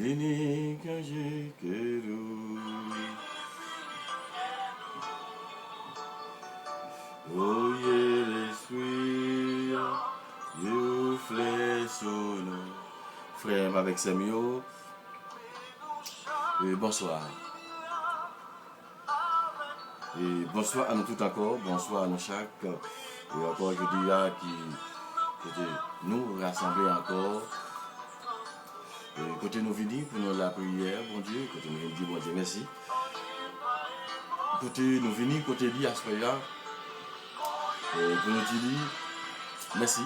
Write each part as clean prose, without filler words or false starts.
Vini que j'ai que nous. Oyez l'esprit, you flèche sur nous. Frère avec Samuel, bonsoir. Et bonsoir à nous tous encore, bonsoir à nous chaque. Et encore je dis là qui nous rassembler encore. Et côté nous venir pour nous la prière, bon Dieu, côté nous venir, bon Dieu, merci. Côté nous venir, côté dit à ce là, pour nous dire merci.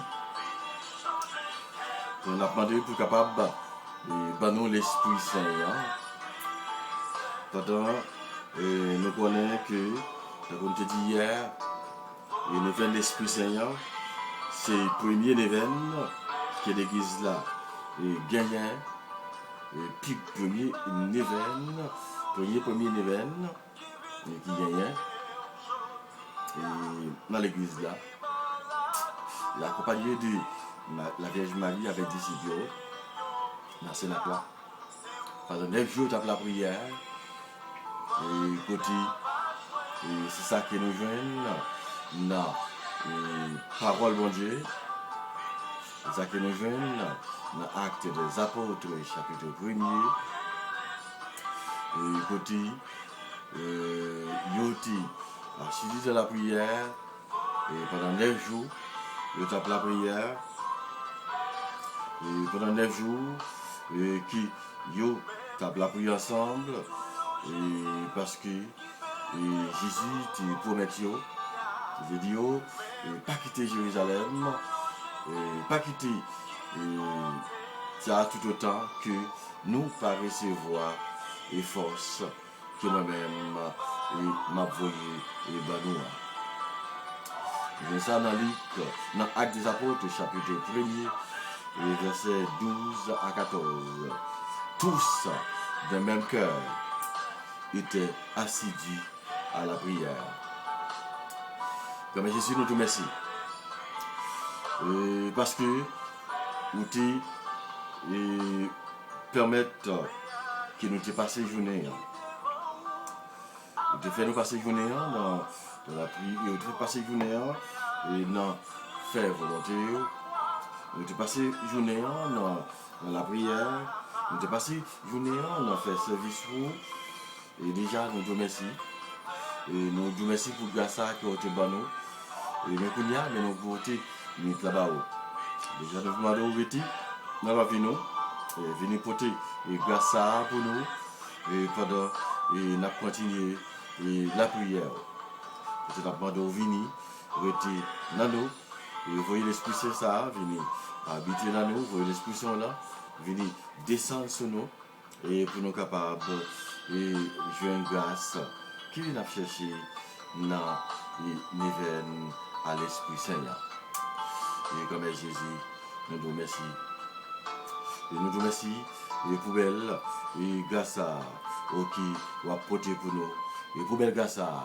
Pour nous demander pour capable de nous l'Esprit Saint. Pendant nous connaissons que, comme je dis hier, l'événement de l'Esprit Saint, c'est le premier événement que l'église là gagne. Puis premier événement qui gagne dans l'église là, l'accompagné de la Vierge Marie avec disciples dans ce là. Pendant 9 jours, tu as la prière. Et côté, c'est ça que nous joignons dans parole bon Dieu. C'est ça que nous joignons dans Actes des Apôtres, chapitre 1er. Et côté, Yoti a suivi de la prière. Et pendant 9 jours, il tape la prière. Et pendant 9 jours, qui yo tape la prière ensemble. Et parce que Jésus te promet, tu veux dire, pas quitter Jérusalem, pas quitter ça tout autant que nous pas recevoir les forces que moi-même m'a voyé et Banoua. Je ça dans Luc, dans Actes des Apôtres, chapitre 1er, versets 12 à 14. Tous d'un même cœur étaient assidus à la prière. Comme Jésus nous te remercie. Parce que nous permettent que nous te passions journée. Nous te faisons passer journée dans la prière. Nous te faisons passer journée et dans faire volonté. Nous te passons journée dans la prière. Nous te passons journée dans faire service. Et déjà, nous te remercions. Et nous te remercions pour grâce à que tu as nous. Et nous connaissons, mais nous voter nous là-bas. Déjà, nous demandons au vêtis, nous allons venir. Et venir porter grâce à pour nous. Et pendant, nous continuer la prière. Nous demandons au venir, rester dans nous. Et vous voyez l'Esprit Saint, ça, venir habiter dans nous. Vous voyez l'Esprit Saint là, venir descendre sur nous. Et pour nous capables et jouer une grâce qui vient chercher dans l'événement à l'Esprit Saint. Et comme Jésus, nous nous remercions. Et nous nous remercions pour belle et grâce à qui va porter pour nous. Et pour belle grâce à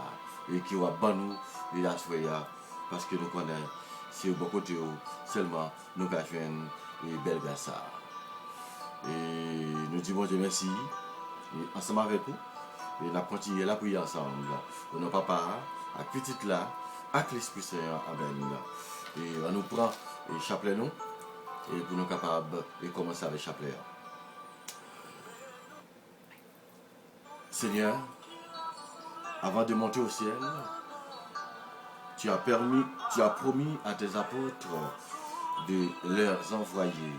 et qui va ban nous et la soya parce que nous connaissons c'est au bon côté seulement nous avons une belle grâce. Et nous disons bon Dieu merci. Et ensemble avec vous, et nous continuons la prière ensemble. Pour nos papas, à petite là, avec l'Esprit Saint, amen. Et on nous prend le chapelet nous, et pour nous capables de commencer avec le chapelet. Seigneur, avant de monter au ciel, tu as promis à tes apôtres de leur envoyer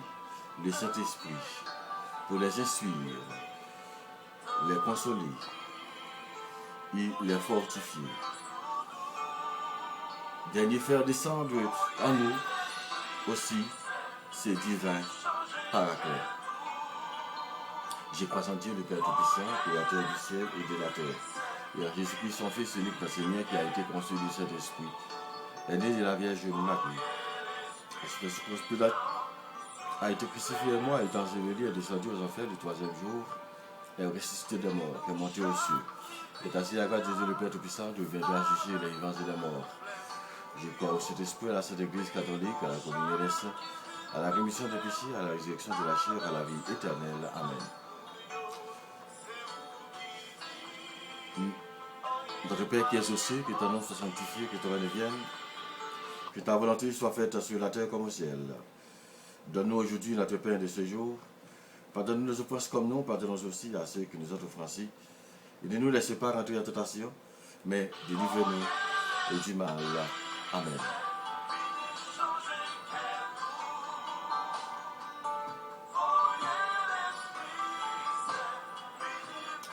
le Saint-Esprit pour les instruire, les consoler et les fortifier. Dernier faire descendre en nous aussi ces divins paraclets. Je crois en Dieu, le Père Tout-Puissant, créateur du ciel et de la terre. Et en Jésus-Christ, son Fils unique, notre Seigneur, qui a été conçu du Saint-Esprit, est né de la Vierge Marie. Pilate a été crucifié et mort, est enseveli, est descendu aux enfers le 3e jour, est ressuscité des morts, est monté aux cieux. Est assis à la droite de Dieu, le Père Tout-Puissant, deviendra juger les vivants et les morts. Je crois au Saint-Esprit, à la Sainte Église catholique, à la communion des saints, à la rémission des péchés, à la résurrection de la chair, à la vie éternelle. Amen. Notre Père qui es aux cieux, que ton nom soit sanctifié, que ton règne vienne, que ta volonté soit faite sur la terre comme au ciel. Donne-nous aujourd'hui notre pain de ce jour. Pardonne-nous nos offenses comme nous, pardonnons aussi à ceux qui nous ont offensés. Et ne nous laisse pas rentrer en tentation, mais délivre-nous du mal. Amen.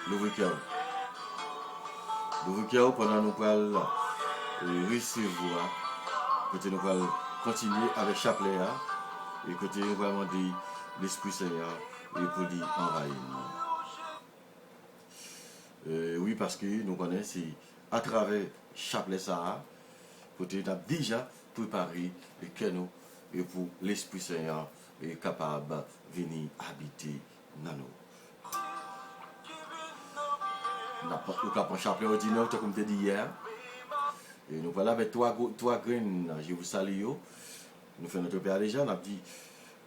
L'ouvre-cœur. L'ouvre-cœur pendant nous parlons recevoir. Côté nous allons continuer avec chapelet. Et côté nous allons demander l'Esprit Seigneur et pour dire envahir. Oui, parce que nous connaissons à travers chapelet ça, côté nous avons déjà préparé le cœur et pour l'Esprit Seigneur est capable de venir habiter dans nous. Nous avons un chapelet ordinaire, comme je l'ai dit hier. Et nous voilà avec trois graines, je vous salue. Nous faisons notre Père déjà, nous avons dit,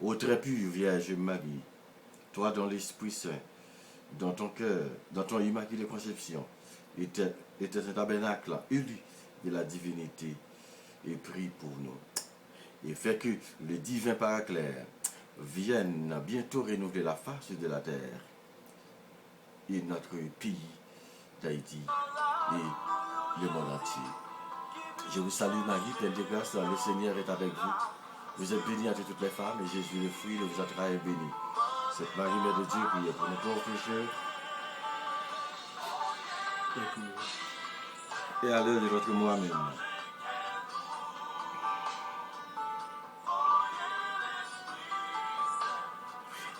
ô très pure Vierge Marie, toi dans l'Esprit Saint, dans ton cœur, dans ton immaculée conception, était un tabernacle élu de la divinité et prie pour nous. Et fait que le divin Paraclet vienne bientôt renouveler la face de la terre et notre pays d'Haïti et le monde entier. Je vous salue Marie, pleine de grâce, le Seigneur est avec vous. Vous êtes bénie entre toutes les femmes, et Jésus, le fruit de vos entrailles, est béni. Cette Marie, Mère de Dieu, priez pour nous pauvres pécheurs, et à l'heure de notre mort. Amen.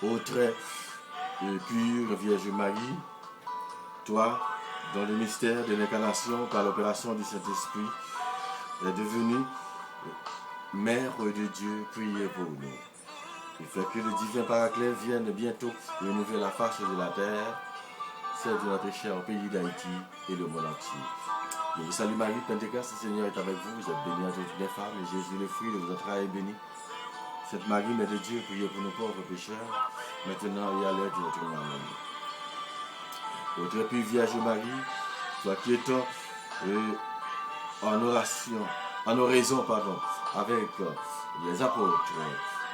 Ô très pure Vierge Marie, toi, dans le mystère de l'incarnation par l'opération du Saint-Esprit, est devenue Mère de Dieu, priez pour nous. Il fait que le divin Paraclet vienne bientôt renouveler la face de la terre, celle de notre cher pays d'Haïti et le monde entier. Je vous salue Marie, pleine de grâce, le Seigneur est avec vous. Vous êtes bénie entre toutes les femmes, et Jésus, le fruit de vos entrailles, est béni. Sainte Marie, Mère de Dieu, priez pour nos pauvres pécheurs, maintenant et à l'heure de notre mort. Amen. Ô très pure Vierge Marie, toi qui étant en oraison, avec les apôtres,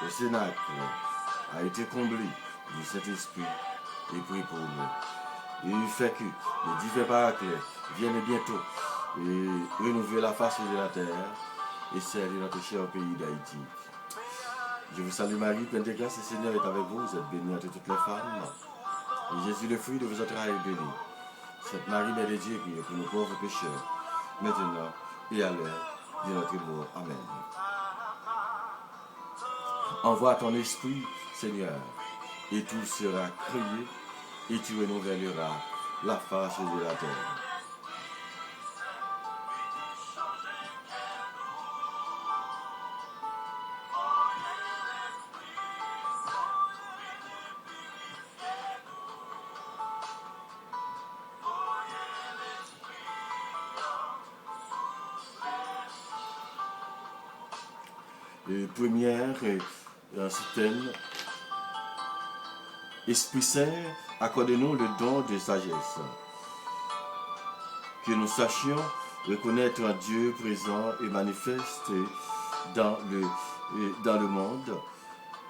le Cénacle a été comblé du Saint-Esprit et prie pour nous. Et il fait que le divin Paraclet vienne bientôt et renouveler la face de la terre et celle de notre cher pays d'Haïti. Je vous salue Marie, pleine de grâce, le Seigneur est avec vous. Vous êtes bénie entre toutes les femmes. Et Jésus, le fruit de vos entrailles, est béni. Sainte Marie, Mère de Dieu, priez pour nos pauvres pécheurs, maintenant et à l'heure de notre mort. Amen. Envoie ton esprit, Seigneur, et tout sera créé, et tu renouvelleras la face de la terre. Première citaine, Esprit Saint, accorde-nous le don de sagesse, que nous sachions reconnaître un Dieu présent et manifeste dans le monde,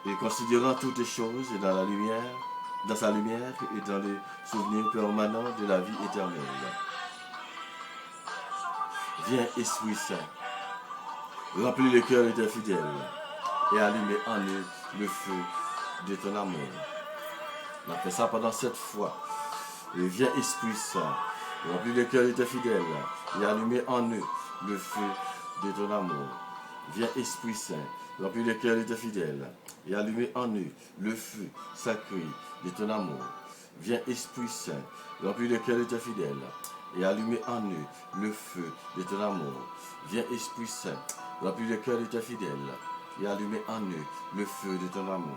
et considérant toutes les choses dans sa lumière et dans les souvenirs permanents de la vie éternelle. Viens, Esprit Saint, remplis le cœur de tes fidèles et allumer en eux le feu de ton amour. On a fait ça pendant 7 fois. Et viens, Esprit Saint, remplis le cœur de tes fidèles et allumer en eux le feu de ton amour. Viens, Esprit Saint, remplis le cœur de tes fidèles et allumer en eux le feu sacré de ton amour. Viens, Esprit Saint, remplis le cœur de tes fidèles et allumer en eux le feu de ton amour. Viens, Esprit Saint, remplis le cœur de tes fidèles et allumer en eux le feu de ton amour.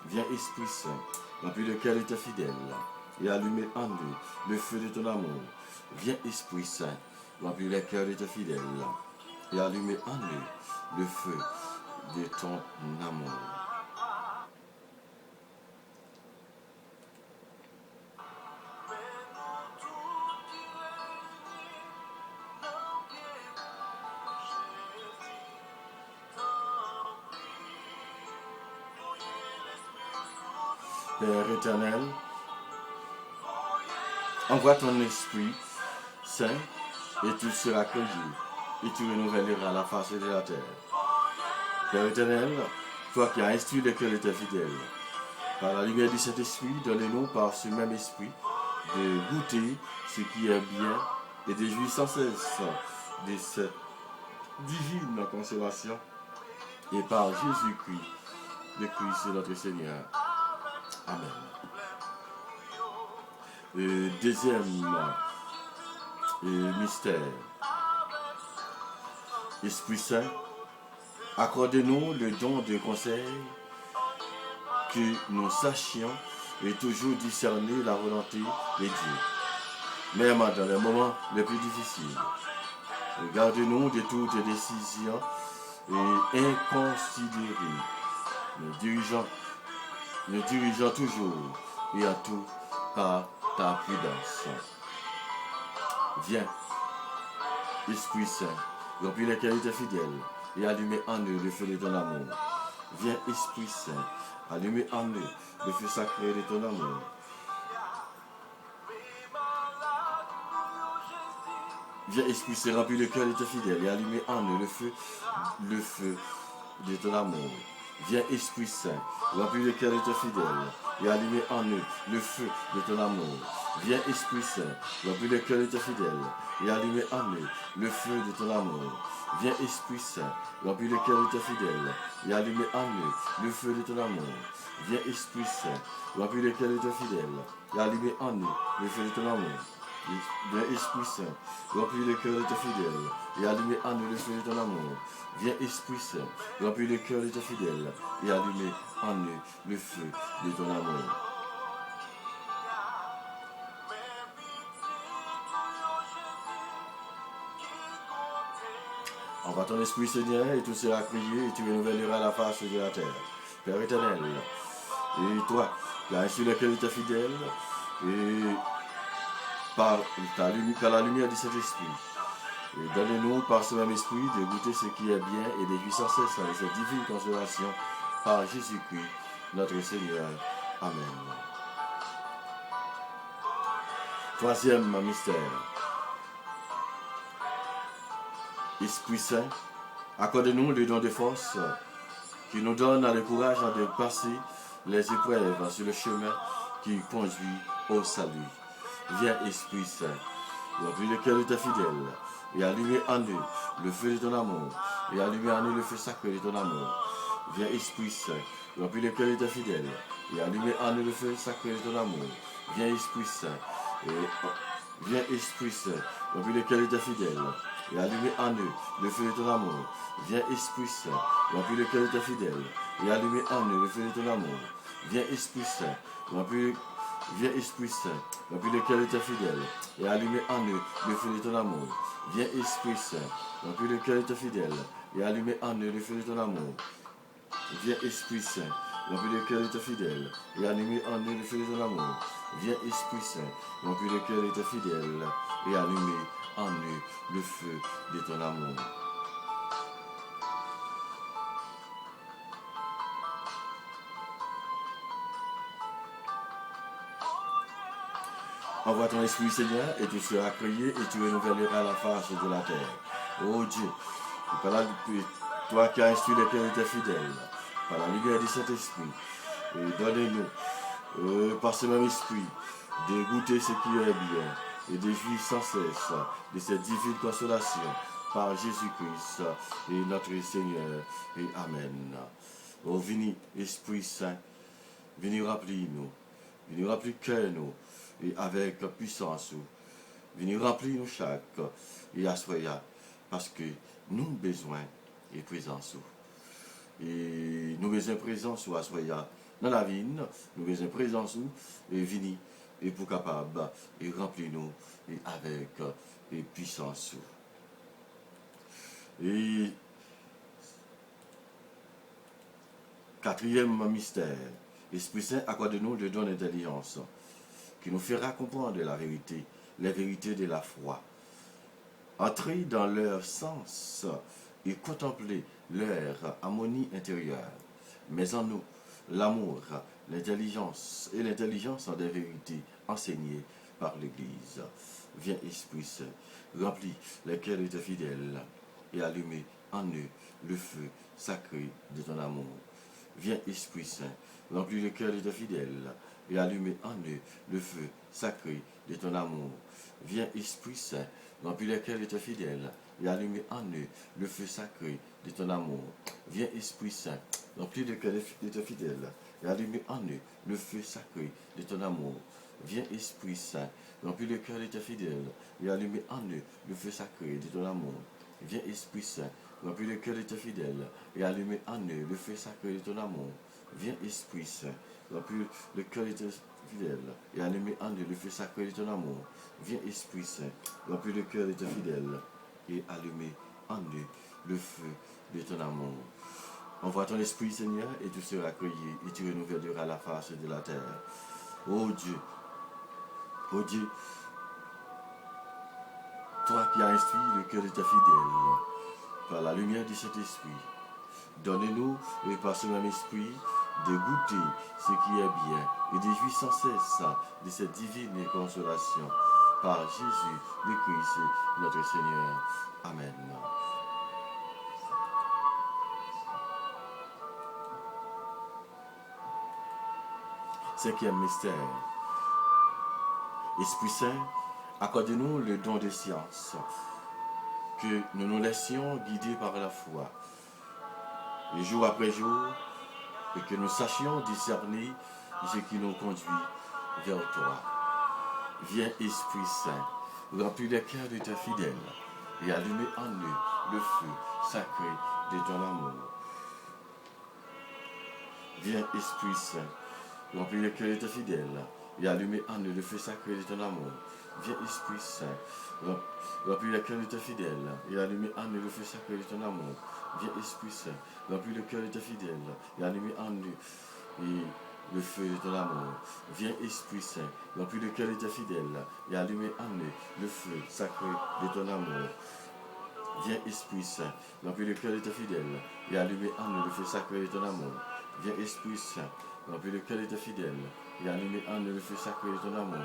Viens, Esprit Saint, remplis le cœur de tes fidèles et allumer en eux le feu de ton amour. Viens, Esprit Saint, remplis le cœur de tes fidèles et allumer en eux le feu de ton amour. Père éternel, envoie ton Esprit Saint et tout sera créé et tu renouvelleras la face de la terre. Père éternel, toi qui as instruit les cœurs de tes fidèles, par la lumière du Saint-Esprit, donnez-nous par ce même esprit de goûter ce qui est bien et de jouir sans cesse de cette divine consolation. Et par Jésus-Christ, le Christ notre Seigneur. Amen. Le deuxième mystère. Esprit Saint, accordez-nous le don de conseil, que nous sachions et toujours discerner la volonté de Dieu, même dans les moments les plus difficiles. Gardez-nous de toutes décisions et inconsidérées. Nous dirigeons toujours et en tout par ta prudence. Viens, Esprit Saint, remplis les qualités fidèles et allumez en eux le feu de ton amour. Viens, Esprit Saint, allumez en eux le feu sacré de ton amour. Viens, Esprit Saint, remplis le cœur de tes fidèles et allumez en eux le feu de ton amour. Viens, Esprit Saint, remplis le cœur de tes fidèles et allumez en eux le feu de ton amour. Viens, Esprit Saint, remplis le cœur de tes fidèles et allumez en eux le feu de ton amour. Viens, Esprit Saint, remplis le cœur de tes fidèles et allumez en eux le feu de ton amour. Viens, Esprit Saint, remplis le cœur de tes fidèles et allumez en eux le feu de ton amour. Viens, Esprit Saint, remplis le cœur de tes fidèles et allumez en eux le feu de ton amour. Viens, Esprit Saint, remplis le cœur de tes fidèles et allumez en eux le feu de ton amour. Envoie ton Esprit, Seigneur, et tout sera crié, et tu renouvelleras la face de la terre. Père éternel, et toi, qui as instruit le cœur de tes fidèles, et par la lumière de cet esprit, et donne-nous par ce même esprit de goûter ce qui est bien et de jouir sans cesse avec cette divine consolation par Jésus-Christ, notre Seigneur. Amen. Troisième mystère. Esprit Saint, accorde-nous le don de force qui nous donne le courage de passer les épreuves sur le chemin qui conduit au salut. Viens, Esprit Saint, remplis le cœur de tes fidèles et allumez en eux le feu de ton amour et allumez en eux le feu sacré de ton amour. Viens, Esprit Saint, remplis le cœur de tes fidèles et allumez en eux le feu sacré de ton amour. Viens, Esprit Saint, viens, Esprit Saint, remplis le cœur de tes fidèles et allumez en eux le feu de ton amour. Viens, Esprit Saint, remplis le cœur de tes fidèles et allumez en eux le feu de ton amour. Viens, Esprit Saint, viens, Esprit Saint, remplis le cœur de tes fidèles et allumez en eux le feu de ton amour. Viens, Esprit Saint, remplis le cœur de tes fidèles et allumez en eux le feu de ton amour. Viens, Esprit Saint, remplis le cœur de tes fidèles et allumez en eux le feu de ton amour. Viens, Esprit Saint, remplis le cœur de tes fidèles et allumez en eux le feu de ton amour. Envoie ton Esprit, Seigneur, et tu seras créé et tu renouvelleras la face de la terre. Oh Dieu, toi qui as instruit les cœurs de tes fidèles, par la lumière du Saint-Esprit, donnez-nous, par ce même esprit, de goûter ce qui est bien et de jouir sans cesse de cette divine consolation par Jésus-Christ et notre Seigneur. Et Amen. Oh, venez, Esprit Saint, venez remplir-nous, venez remplir cœur nous, et avec puissance, venez remplir nous chaque et assoya, parce que nous avons besoin de présence. Et nous avons besoin de présence ou assoya dans la vie, nous avons besoin de présence et venez et pour capable et remplir nous et avec et puissance. Et quatrième mystère, l'Esprit Saint accorde-nous le don d'intelligence qui nous fera comprendre la vérité, les vérités de la foi. Entrer dans leur sens et contempler leur harmonie intérieure. Mais en nous, l'amour l'intelligence et l'intelligence des vérités enseignées par l'Église. Viens, Esprit Saint, remplis les cœurs de tes fidèles et allumer en eux le feu sacré de ton amour. Viens, Esprit Saint, remplis le cœur de tes fidèles et allumer en eux le feu sacré de ton amour. Viens, Esprit Saint, remplis le cœur de tes fidèles et allumer en eux le feu sacré de ton amour. Viens, Esprit Saint, remplis le cœur de tes fidèles et allumer en eux le feu sacré de ton amour. Viens, Esprit Saint, remplis le cœur de tes fidèles et allumer en eux le feu sacré de ton amour. Viens, Esprit Saint, remplis le cœur de tes fidèles et allumer en eux le feu sacré de ton amour. Viens, Esprit Saint, remplis le cœur de tes fidèles et allumer en eux le feu sacré de ton amour. Viens, Esprit Saint, remplis le cœur de tes fidèles et allumer en eux le feu de ton amour. Envoie ton esprit, Seigneur, et tu seras accueilli, et tu renouvelleras la face de la terre. Ô Dieu, toi qui as instruit le cœur de tes fidèles par la lumière de cet esprit, donne-nous, et par ce même esprit, de goûter ce qui est bien et de jouir sans cesse de cette divine consolation. Par Jésus le Christ, notre Seigneur. Amen. Cinquième mystère. Esprit Saint, accorde-nous le don de science, que nous nous laissions guider par la foi, et jour après jour, et que nous sachions discerner ce qui nous conduit vers toi. Viens, Esprit Saint, remplis les cœurs de tes fidèles et allumer en eux le feu sacré de ton amour. Viens, Esprit Saint, remplis les cœurs de tes fidèles et allumer en eux le feu sacré de ton amour. Viens, Esprit Saint, remplis le cœur de tes fidèles et allumer en eux le feu sacré de ton amour. Viens, Esprit Saint, remplis le cœur de tes fidèles et allumer en eux le feu de ton amour. Viens, Esprit Saint, remplis le cœur de tes fidèles et allumer en eux le feu sacré de ton amour. Viens, Esprit Saint, remplis le cœur de tes fidèles et allumer en eux le feu sacré de ton amour. Viens, Esprit Saint, remplis le cœur de tes fidèles et allumer en eux le feu sacré de ton amour.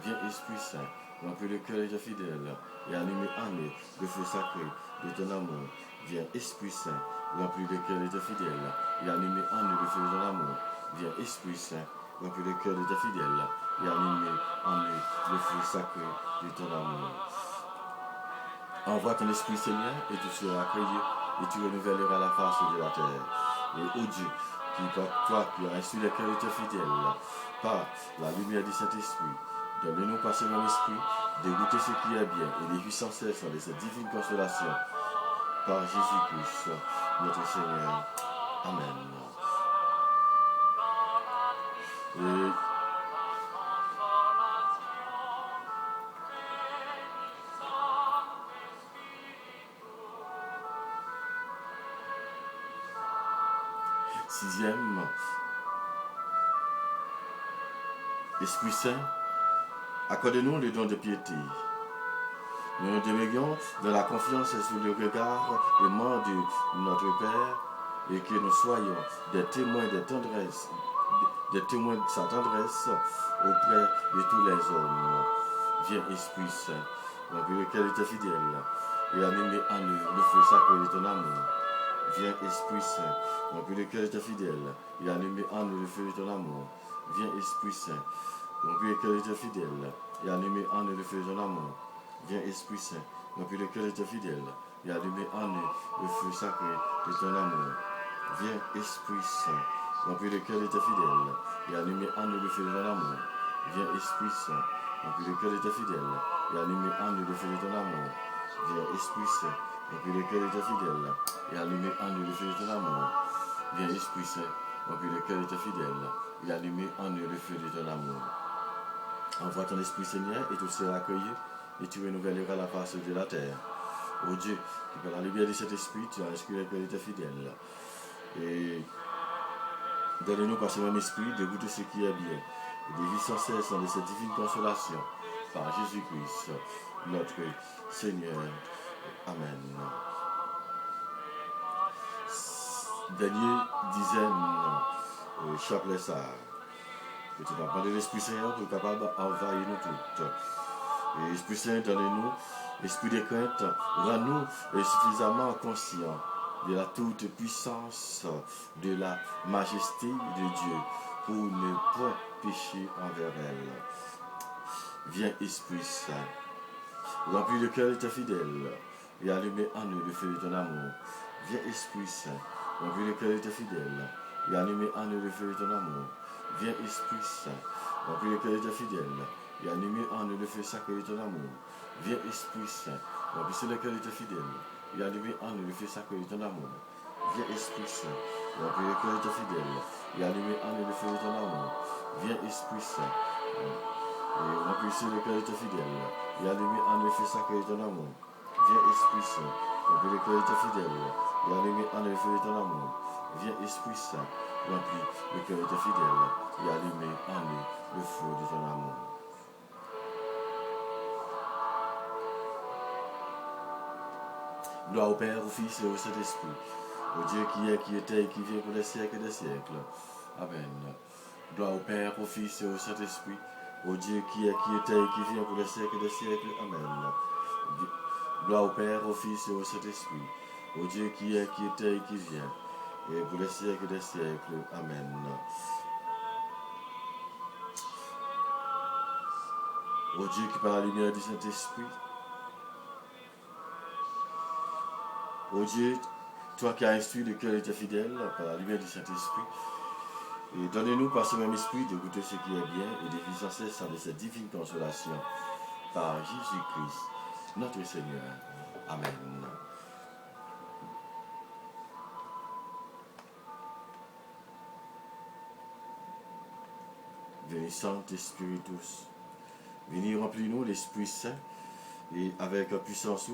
Viens, Esprit Saint, remplis le cœur de tes fidèles et allumer en eux le feu sacré de ton amour. Viens, Esprit Saint, remplis le cœur de tes fidèles et allumer en eux le feu de ton amour. Viens, Esprit Saint, remplis le cœur de tes fidèles et allumer en eux le feu sacré de ton amour. Envoie ton esprit, Seigneur, et tu seras accueilli, et tu renouvelleras la face de la terre. Et ô Dieu, toi qui as instruit les cœurs de tes fidèles, par la lumière du Saint-Esprit, donne-nous par ce même esprit de goûter ce qui est bien et de jouir sans cesse de cette divine consolation. Par Jésus-Christ, notre Seigneur. Amen. Et sixième, Esprit Saint, accorde-nous le don de piété. Nous nous demeurions de la confiance sur le regard aimant de notre Père et que nous soyons des témoins de tendresse, des témoins de sa tendresse auprès de tous les hommes. Viens, Esprit Saint, remplis le cœur de tes fidèles et allume en eux le feu sacré de ton amour. Viens, Esprit Saint, remplis le cœur de tes fidèles et allume en eux le feu de ton amour. Viens, Esprit Saint, remplis le cœur de tes fidèles et allume en eux le feu de ton amour. Viens, Esprit Saint, remplis le cœur de tes fidèles et allume en eux le feu sacré de ton amour. Viens, Esprit Saint, remplis le cœur de tes fidèles et allume en eux le feu de ton amour. Viens, Esprit Saint, remplis le cœur de tes fidèles et allume en eux le feu de ton amour. Viens, Esprit Saint, remplis le cœur de tes fidèles et allume en eux le feu de ton amour. Viens, Esprit Saint, remplis le cœur de tes fidèles et allume en eux le feu de ton amour. Envoie ton esprit, Seigneur, et tout sera accueilli, et tu renouvelleras la face de la terre. Ô Dieu, qui par la lumière de cet esprit, tu as inscrit le cœur de tes fidèles. Et donne-nous par ce même esprit de goûter ce qui est bien, et de vivre sans cesse dans cette divine consolation. Par Jésus-Christ, notre Seigneur. Amen. Dernier dizaine, chapelet ça. Et tu n'as pas de l'Esprit Saint pour capable d'envahir nous toutes. Et Esprit Saint, donnez-nous, esprit de crainte, rends-nous suffisamment conscients de la toute puissance, de la majesté de Dieu, pour ne pas pécher envers elle. Viens, Esprit Saint, remplis le cœur de ta fidèle et allumez en nous le feu de ton amour. Viens, Esprit Saint, remplis le cœur de ta fidèle et allumez en nous le feu de ton amour. Viens, Esprit Saint, remplis le cœur de ta fidèle et allumez en nous le feu sacré de ton amour. Viens, Esprit Saint, remplissez le cœur de ta fidèle et allumez en nous le feu sacré de ton amour. Viens, Esprit Saint, remplis le cœur de ta fidèle et allumez en nous le feu de ton amour. Viens, Esprit Saint, et remplissez le cœur de ta fidèle et allumez en nous le feu sacré de ton amour. Viens, Esprit Saint, remplis le cœur de ta fidèle et allumez en nous le feu de ton amour. Viens, Esprit Saint, remplis le cœur de ta fidèle et allumez en nous le feu de ton amour. Gloire au Père, au Fils et au Saint-Esprit, au Dieu qui est, qui était et qui vient pour les siècles des siècles. Amen. Gloire au Père, au Fils et au Saint-Esprit, au Dieu qui est, qui était et qui vient pour les siècles des siècles. Amen. Gloire au Père, au Fils et au Saint-Esprit, au Dieu qui est, qui était et qui vient, et pour les siècles des siècles. Amen. Au Dieu qui par la lumière du Saint-Esprit, ô Dieu, toi qui as instruit le cœur de tes fidèles par la lumière du Saint-Esprit, et donnez-nous par ce même esprit de goûter ce qui est bien et de vivre sans cesse de cette divine consolation par Jésus-Christ, notre Seigneur. Amen. Venez Saint-Espiritus, venez remplis-nous l'Esprit Saint et avec puissance,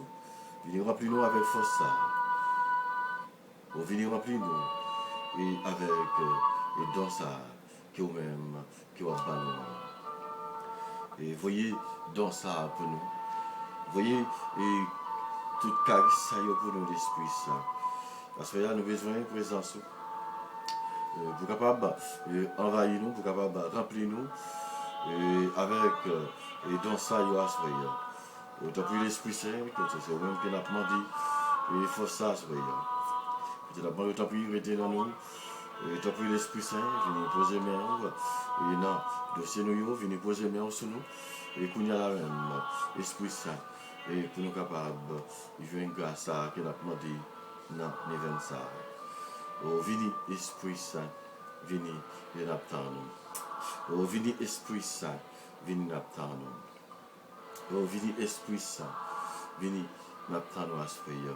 venez remplis-nous avec force. Venez remplis-nous et avec et dans ça que vous-même qui vous ballon. Et voyez dans ça pour nous. Voyez et toute caresse pour nous l'Esprit Saint. Parce que là nous avons besoin de présence. Pour capable envahir nous, pour capable remplir nous et avec et dans ça il y a autant plus l'Esprit Saint que c'est même que n'a demandé et il faut ça c'est la bonne autant plus rester dans nous et autant plus l'Esprit Saint venir poser main et non dossier nous venir poser main sur nous et qu'on y a la même Esprit Saint et pour nous capables il veut une grâce à que n'a demandé dans l'événement ça. Oh, vini Esprit Saint, vini l'attendre. Oh, vini Esprit Saint, vini l'attendre. Oh, vini Esprit Saint, vini l'attendre à ce frère.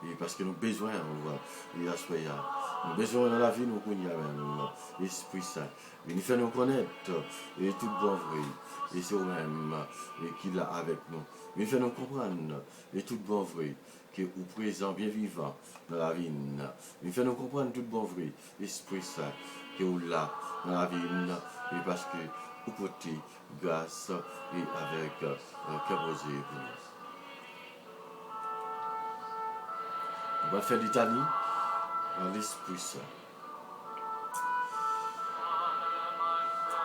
Et parce que nous avons besoin, on voit, et à ce frère. Nous avons besoin dans la vie, nous connaissons l'Esprit Saint. Vini faire nous connaître, et tout bon vrai. Et c'est vous-même qui l'a avec nous. Vini faire nous comprendre, et tout bon vrai. Que vous présent bien vivant dans la vie. Il fait nous comprendre tout bon vrai, l'Esprit Saint, que vous là dans la vie, et parce que vous portez grâce et avec caposé pour nous. On va faire l'Italie dans l'Esprit Saint.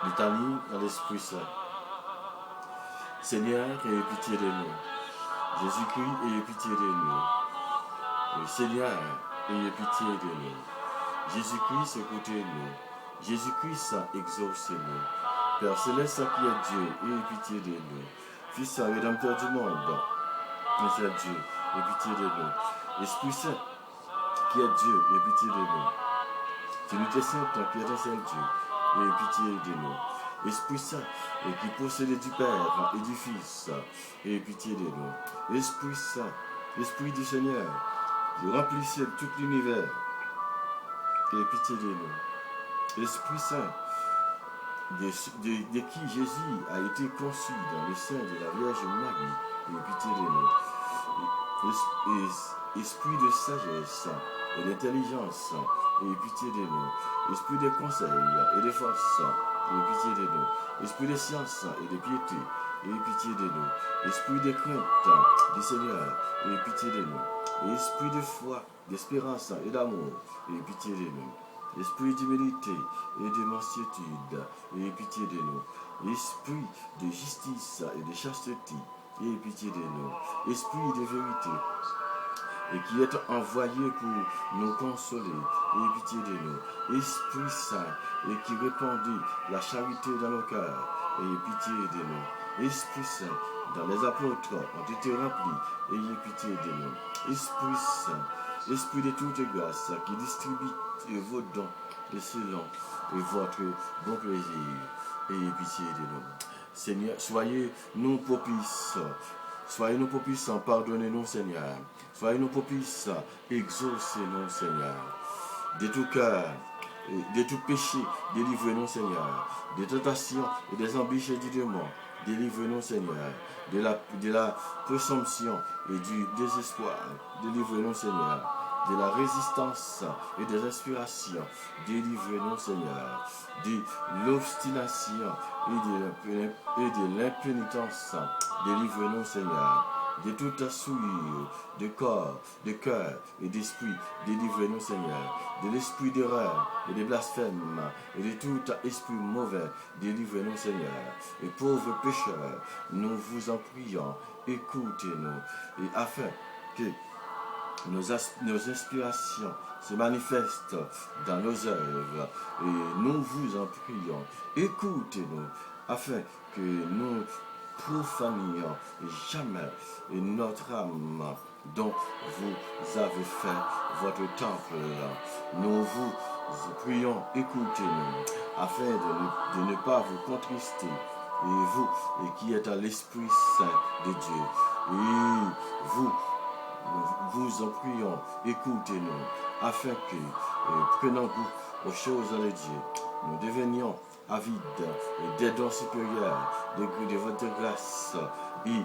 L'Italie dans l'Esprit Saint. Seigneur, ayez pitié de nous. Jésus-Christ, ayez pitié de nous. Le Seigneur, ayez pitié de nous. Jésus-Christ, écoutez-nous. Jésus-Christ, exaucez-nous. Père Céleste qui est Dieu, ayez pitié de nous. Fils Rédempteur du monde, Monsieur Dieu, ayez pitié de nous. Esprit Saint qui est Dieu, ayez pitié de nous. Trinité Sainte qui est un seul Dieu, ayez pitié de nous. Esprit Saint, qui procède du Père et du Fils, et pitié de nous. Esprit Saint, Esprit du Seigneur, qui remplissez tout l'univers, et pitié de nous. Esprit Saint, de qui Jésus a été conçu dans le sein de la Vierge Marie, et pitié de nous. Esprit de sagesse et d'intelligence, et pitié de nous. Esprit de conseil et de force, et pitié de nous. Esprit de science et de piété, et pitié de nous. Esprit de crainte du Seigneur, et pitié de nous. Esprit de foi, d'espérance et d'amour, et pitié de nous. esprit d'humilité et de mansuétude, et pitié de nous. Esprit de justice et de chasteté, et pitié de nous. Esprit de vérité, et qui est envoyé pour nous consoler, et pitié de nous. Esprit Saint, et qui répandit la charité dans nos cœurs, et pitié de nous. Esprit Saint, dans les apôtres ont été remplis, ayez pitié de nous. Esprit Saint, Esprit de toute grâce, qui distribue vos dons, et selon votre bon plaisir, ayez pitié de nous. Seigneur, soyez-nous propices. Soyez-nous propices, pardonnez-nous, Seigneur. Soyez-nous propices, exaucez-nous, Seigneur. De tout cœur, de tout péché, délivrez-nous, Seigneur. Des tentations et des embûches du démon, délivrez-nous, Seigneur. De la présomption et du désespoir, délivrez-nous, Seigneur. De la résistance et des inspirations, délivrez-nous, Seigneur. De l'obstination et de l'impénitence, délivrez-nous, Seigneur. De toute souillure de corps, de cœur et d'esprit, délivrez-nous, Seigneur. De l'esprit d'erreur et de blasphème et de tout esprit mauvais, délivrez-nous, Seigneur. Et pauvres pécheurs, nous vous en prions, écoutez-nous, et afin que nos inspirations se manifestent dans nos œuvres, et nous vous en prions, écoutez-nous, afin que nous profanions jamais notre âme dont vous avez fait votre temple. Nous vous prions, écoutez-nous, afin de ne pas vous contrister, et vous, et qui êtes à l'Esprit Saint de Dieu, et vous en prions, écoutez-nous, afin que, prenant goût aux choses de Dieu, nous devenions avides des dons supérieurs de votre grâce, et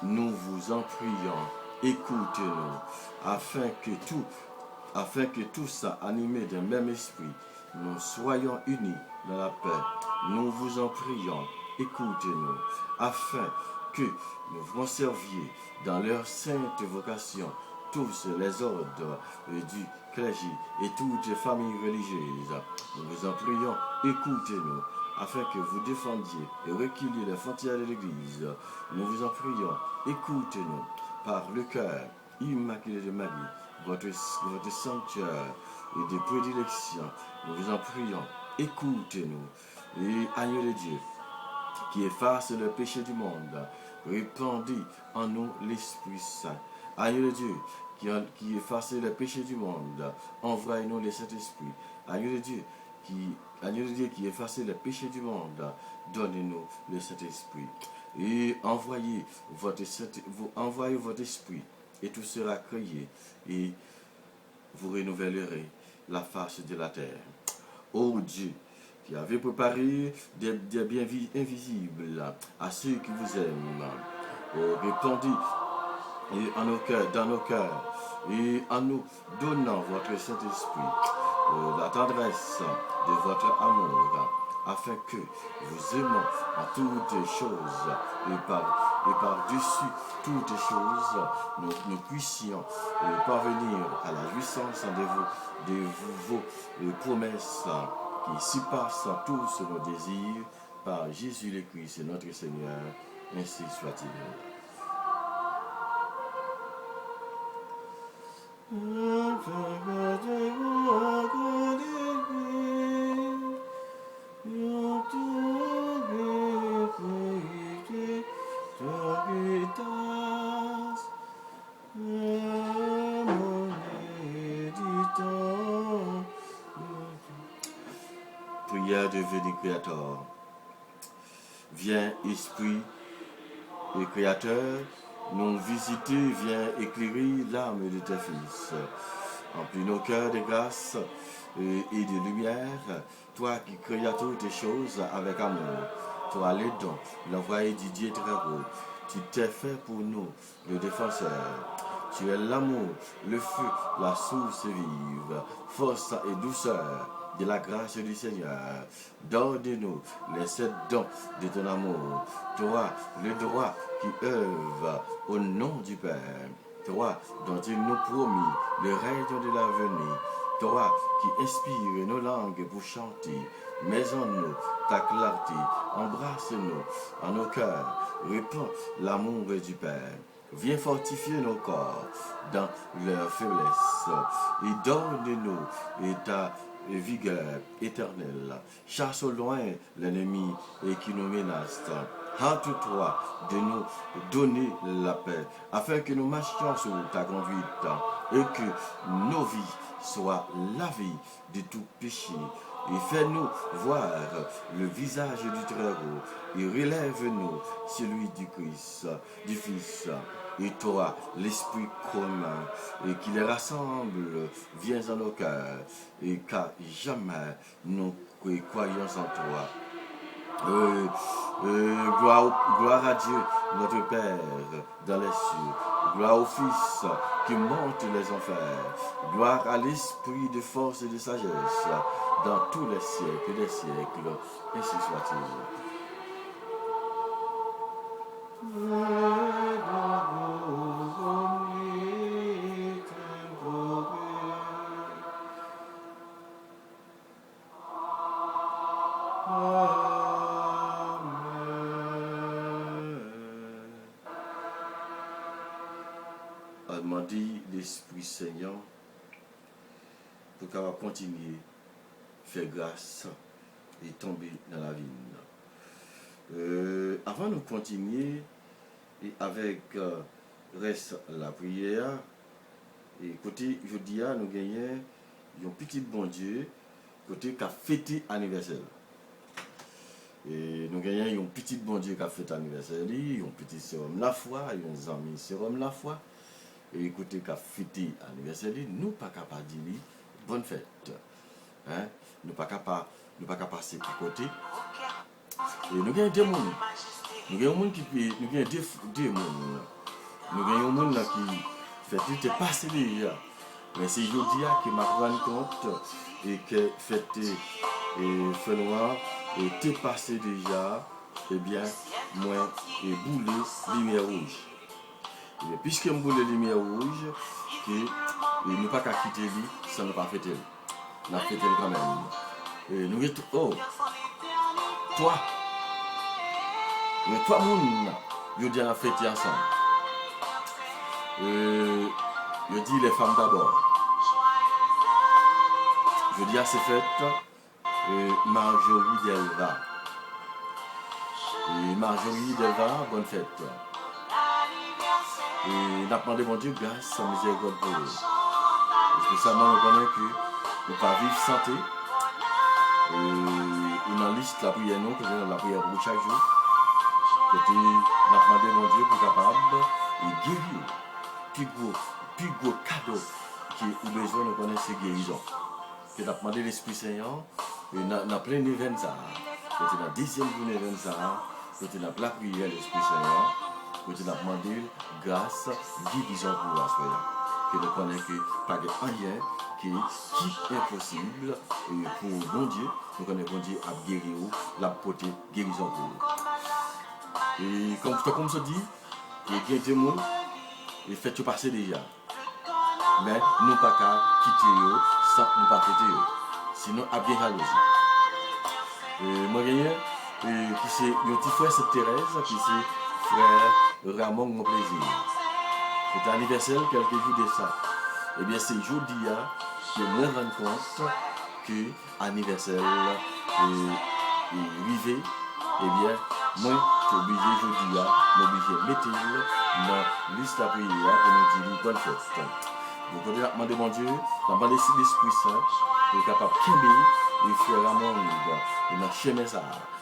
nous vous en prions, écoutez-nous, afin que tous, animés d'un même esprit, nous soyons unis dans la paix. Nous vous en prions, écoutez-nous, afin que vous conserviez dans leur sainte vocation tous les ordres du clergé et toutes les familles religieuses. Nous vous en prions, écoutez-nous, afin que vous défendiez et reculiez les frontières de l'Église. Nous vous en prions, écoutez-nous, par le cœur immaculé de Marie, votre sanctuaire et de prédilection. Nous vous en prions, écoutez-nous, et agneau de Dieu, qui efface le péché du monde, répandit en nous l'Esprit Saint. Agneau de Dieu, qui efface le péché du monde, envoyez-nous le Saint-Esprit. Agneau de Dieu, qui efface le péché du monde, donnez-nous le Saint-Esprit. Et envoyez votre Esprit, et tout sera créé, et vous renouvellerez la face de la terre. Ô Dieu, qui avez préparé des biens invisibles à ceux qui vous aiment, répandez dans nos cœurs, et en nous donnant votre Saint-Esprit, la tendresse de votre amour, afin que vous aimons en toutes choses, et par-dessus toutes choses, nous puissions parvenir à la jouissance de vos promesses, qui surpassent tous nos désirs, par Jésus le Christ, notre Seigneur, ainsi soit-il. Prière de Veni Créateur. Viens, Esprit et Créateur, nous visiter, viens éclairer l'âme de tes fils. Emplis nos cœurs de grâce et de lumière, toi qui créas toutes les choses avec amour. Toi, les dons, l'envoyé du Dieu très haut, tu t'es fait pour nous, le défenseur. Tu es l'amour, le feu, la source vive, force et douceur de la grâce du Seigneur. Donne-nous les 7 dons de ton amour. Toi, le droit qui œuvre au nom du Père. Toi, dont il nous promit le règne de l'avenir. toi qui inspires nos langues pour chanter, maisons-nous ta clarté, embrasse-nous en nos cœurs, répands l'amour du Père. Viens fortifier nos corps dans leur faiblesse et donne-nous ta vigueur éternelle. Chasse au loin l'ennemi et qui nous menace. Hâte-toi de nous donner la paix, afin que nous marchions sur ta conduite et que nos vies soient lavées de tout péché. Et fais-nous voir le visage du Très-Haut et relève-nous celui du Christ, du Fils. Et toi, l'Esprit commun, et qui les rassemble, viens en nos cœurs, et qu'à jamais nous croyons en toi. Gloire à Dieu, notre Père, dans les cieux. Gloire au Fils qui monte les enfers. Gloire à l'Esprit de force et de sagesse, dans tous les siècles des siècles. Ainsi soit-il. A demandé l'Esprit Seigneur pour qu'on va continuer à faire grâce et tomber dans la vie. Avant de continuer et avec reste la prière, et côté jeudi, nous gagnons un petit bon Dieu côté qui a fêté anniversaire. Et nous gagnons un petit bon Dieu qui a fêté anniversaire, un petit sérum la foi, un ami sérum la foi. Et écoutez, qui a fêté anniversaire, nous pas capable de dire bonne fête. Hein? Nous pas capable passer à côté. Et nous avons deux mondes. Nous avons un qui nous avons deux mondes. Nous avons un monde qui fait tout passer déjà. Mais c'est aujourd'hui que m'a rendu compte et que fêté et fait noir et t'es passé déjà, eh bien, moi et boulé lumière rouge. Et puisque je boule lumière rouge, nous ne pouvons pas quitter lui sans ne pas fêter. Nous fêtons quand même. Et nous disons, oh, toi, mais toi, moun, je dis à la fête ensemble. Je dis les femmes d'abord. Je dis à ces fêtes, Marjorie Delva. Et Marjorie Delva, bonne fête. Et nous avons demandé mon Dieu grâce sans miséricorde pour eux. Spécialement, nous connaissons que nous ne pouvons pas vivre santé. Nous avons liste la prière, nous, que nous avons la prière pour chaque jour. Côté, nous avons demandé mon Dieu pour capable de guérir. Plus gros cadeau qui est besoin, nous connaissons, c'est guérison. Que nous avons demandé l'Esprit Seigneur, et nous avons plein d'événements. Côté, dans la 10e journée d'événements, côté, dans la prière, l'Esprit Seigneur. Que nous avons demandé grâce, guérison pour la soirée. Que nous connaissons que pas de rien qui est impossible pour bon Dieu. Nous connaissons bon Dieu à guérir, la porter guérison pour nous. Et comme je dis, il y a des gens qui fait passer déjà. Mais nous ne pouvons pas quitter eux sans nous pas fêter eux. Sinon, à bien jalousie. Moi, qui c'est mon petit frère, c'est Thérèse, qui c'est frère Ramon, mon plaisir. C'est anniversaire, quelques jours de ça. Eh bien, c'est jeudi que je me rends compte que l'anniversaire est arrivé. Eh bien, moi, je suis obligé jeudi, m'obligé de mettre dans la liste de la prière pour nous dire bonne fête. Vous pouvez demander mon Dieu, demander l'Esprit Saint pour être capable de camber et faire Ramon dans le chemin ça.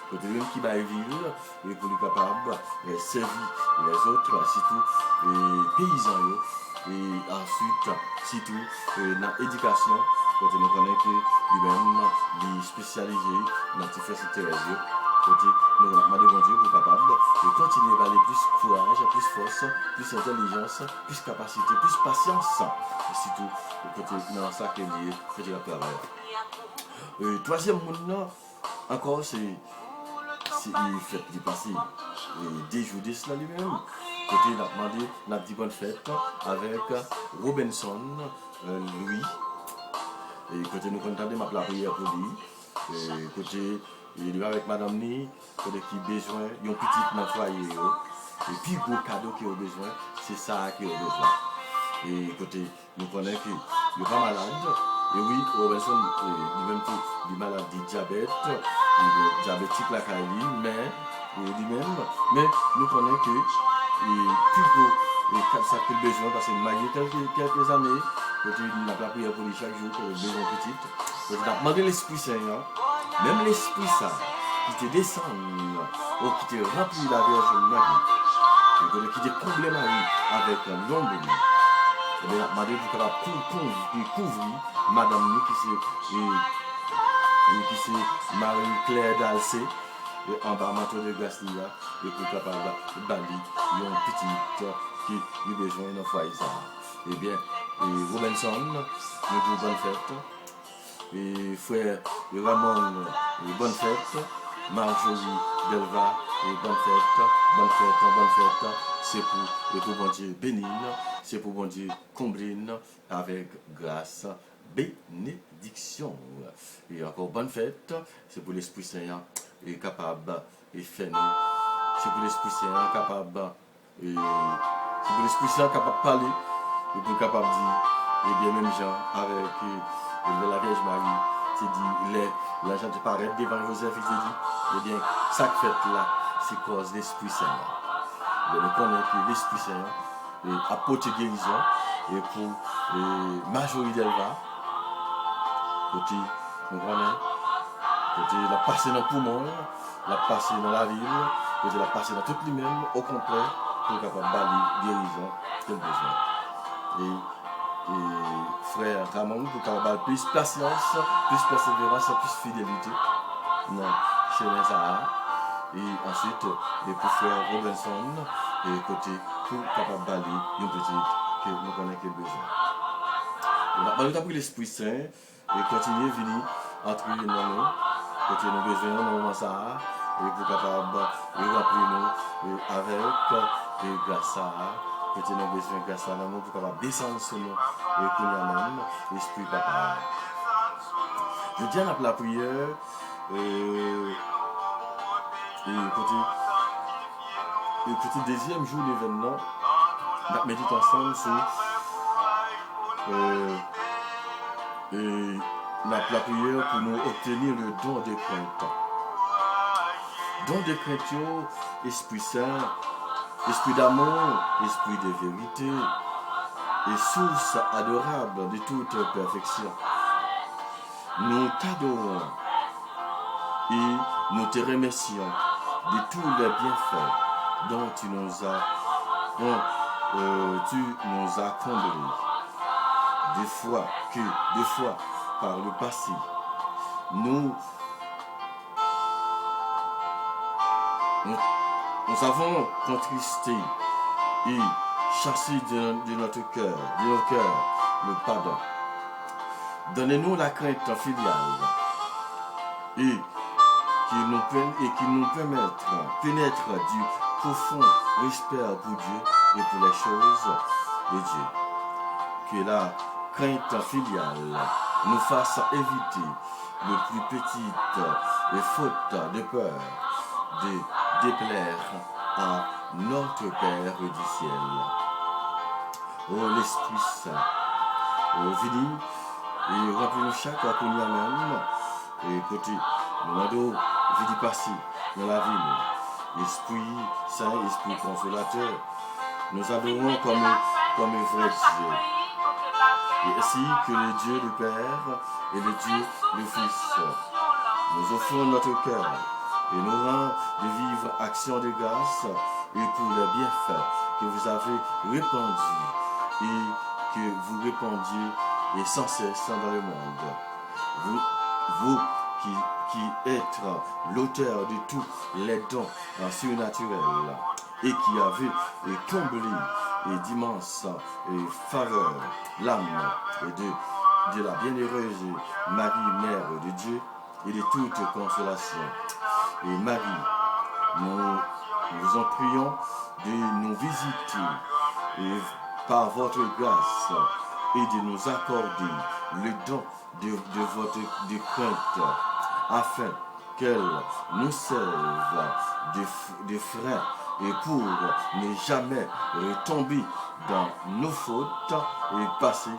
Pour que qui va vivre et pour être capable de servir les autres, surtout les paysans. Et ensuite, surtout dans l'éducation, quand nous connaissons que lui-même est spécialisé dans la différence terrestre. Nous avons demandé mon Dieu pour être capable de continuer à aller plus courage, plus force, plus intelligence, plus capacité, plus patience. Et surtout, côté dans ça que lié, côté la travail. Troisième monde, encore, c'est il fait du passé. Des jours de cela lui-même. Côté, il a demandé, on a dit bonne fête avec Robinson, Louis. Et côté nous contenter ma la prière pour lui. Et côté il va avec madame ni, côté qui besoin, il y a une petite dans le foyer. Et puis gros cadeau qui a besoin, c'est ça qui a besoin. Et côté nous connaissons que il n'est pas malade. Et oui, Robinson, lui-même, il est malade du diabète, il est diabétique la Cali, mais lui-même, mais nous connaissons que plus gros ça qu'il a besoin, parce qu'il m'a dit quelques années, il n'a pas prié pour lui chaque jour, qu'il a besoin petite. Donc, il a demandé l'Esprit Saint, même l'Esprit Saint, qui te descend, qui te remplit la Vierge Marie, qui te comble Marie avec l'ombre. Et bien, madame est capable de couvrir madame qui c'est Marie-Claire d'Alcé, et en bas matin de Gaslia, et pour capable de bali, il y a une petite qui a besoin d'un foyer. Eh bien, Robinson, nous disons bonne fête. Et frère Ramon, bonne fête. Marjorie Delva, bonne fête. C'est pour bon Dieu bénir, c'est pour bon Dieu combler avec grâce, bénédiction. Et encore bonne fête, c'est pour l'Esprit Saint est capable et fait nous. C'est pour l'Esprit Saint capable et c'est pour l'Esprit Saint capable de parler et pour capable de dire, et bien même Jean avec la Vierge Marie, c'est dit, l'argent de paraître devant Joseph, il dit, eh bien, ça fait là, c'est cause de l'Esprit Saint. Nous connaissons que l'Esprit Saint apporte guérison et pour Marjorie Delva, côté, nous connaissons, côté la passer dans le poumon, la passer dans la ville, côté la passer dans tout lui-même au complet pour capable de guérison qu'elle besoin. Et frère Ramon, pour capable plus patience, plus persévérance, plus fidélité dans chez les Sahara. Et ensuite, pour frère Robinson, et côté pour capable de balayer une petite que nous connaissons quel besoin. Nous avons pris l'Esprit Saint et continuer à venir entrer dans nous, côté nous besoin dans le moment ça, et pour capable de remplir nous avec et grâce à côté nous besoin grâce à nous pour capable descendre sur nous et pour nous même l'Esprit Papa. Je dis à la prière et côté deuxième jour d'événement, nous méditons ensemble sur la prière pour nous obtenir le don de crainte. Don de crainte, Esprit Saint, Esprit d'amour, Esprit de vérité et source adorable de toute perfection. Nous t'adorons et nous te remercions de tous les bienfaits dont tu nous as comblés. Des fois par le passé, nous avons contristé et chassé de notre cœur, le pardon. Donnez-nous la crainte filiale et qui nous permettre pénètre du profond respect pour Dieu et pour les choses de Dieu. Que la crainte filiale nous fasse éviter le plus petit fautes de peur de déplaire à notre Père du ciel. Oh l'Esprit Saint, venez et remplis-nous chaque pour nous-mêmes et côté nous avons venir passer dans la ville. Esprit Saint, Esprit consolateur, nous adorons comme un vrai Dieu. Et ainsi que le Dieu le Père et le Dieu le Fils nous offrons notre cœur et nous rend de vivre action de grâce et pour les bienfaits que vous avez répandus et que vous répandiez et sans cesse dans le monde. Vous qui êtes l'auteur de tous les dons surnaturels et qui avez comblé d'immenses faveurs l'âme de la bienheureuse Marie, Mère de Dieu et de toute consolation. Et Marie, nous vous en prions de nous visiter et par votre grâce et de nous accorder le don de votre de crainte, afin qu'elle nous serve de frein et pour ne jamais retomber dans nos fautes et passer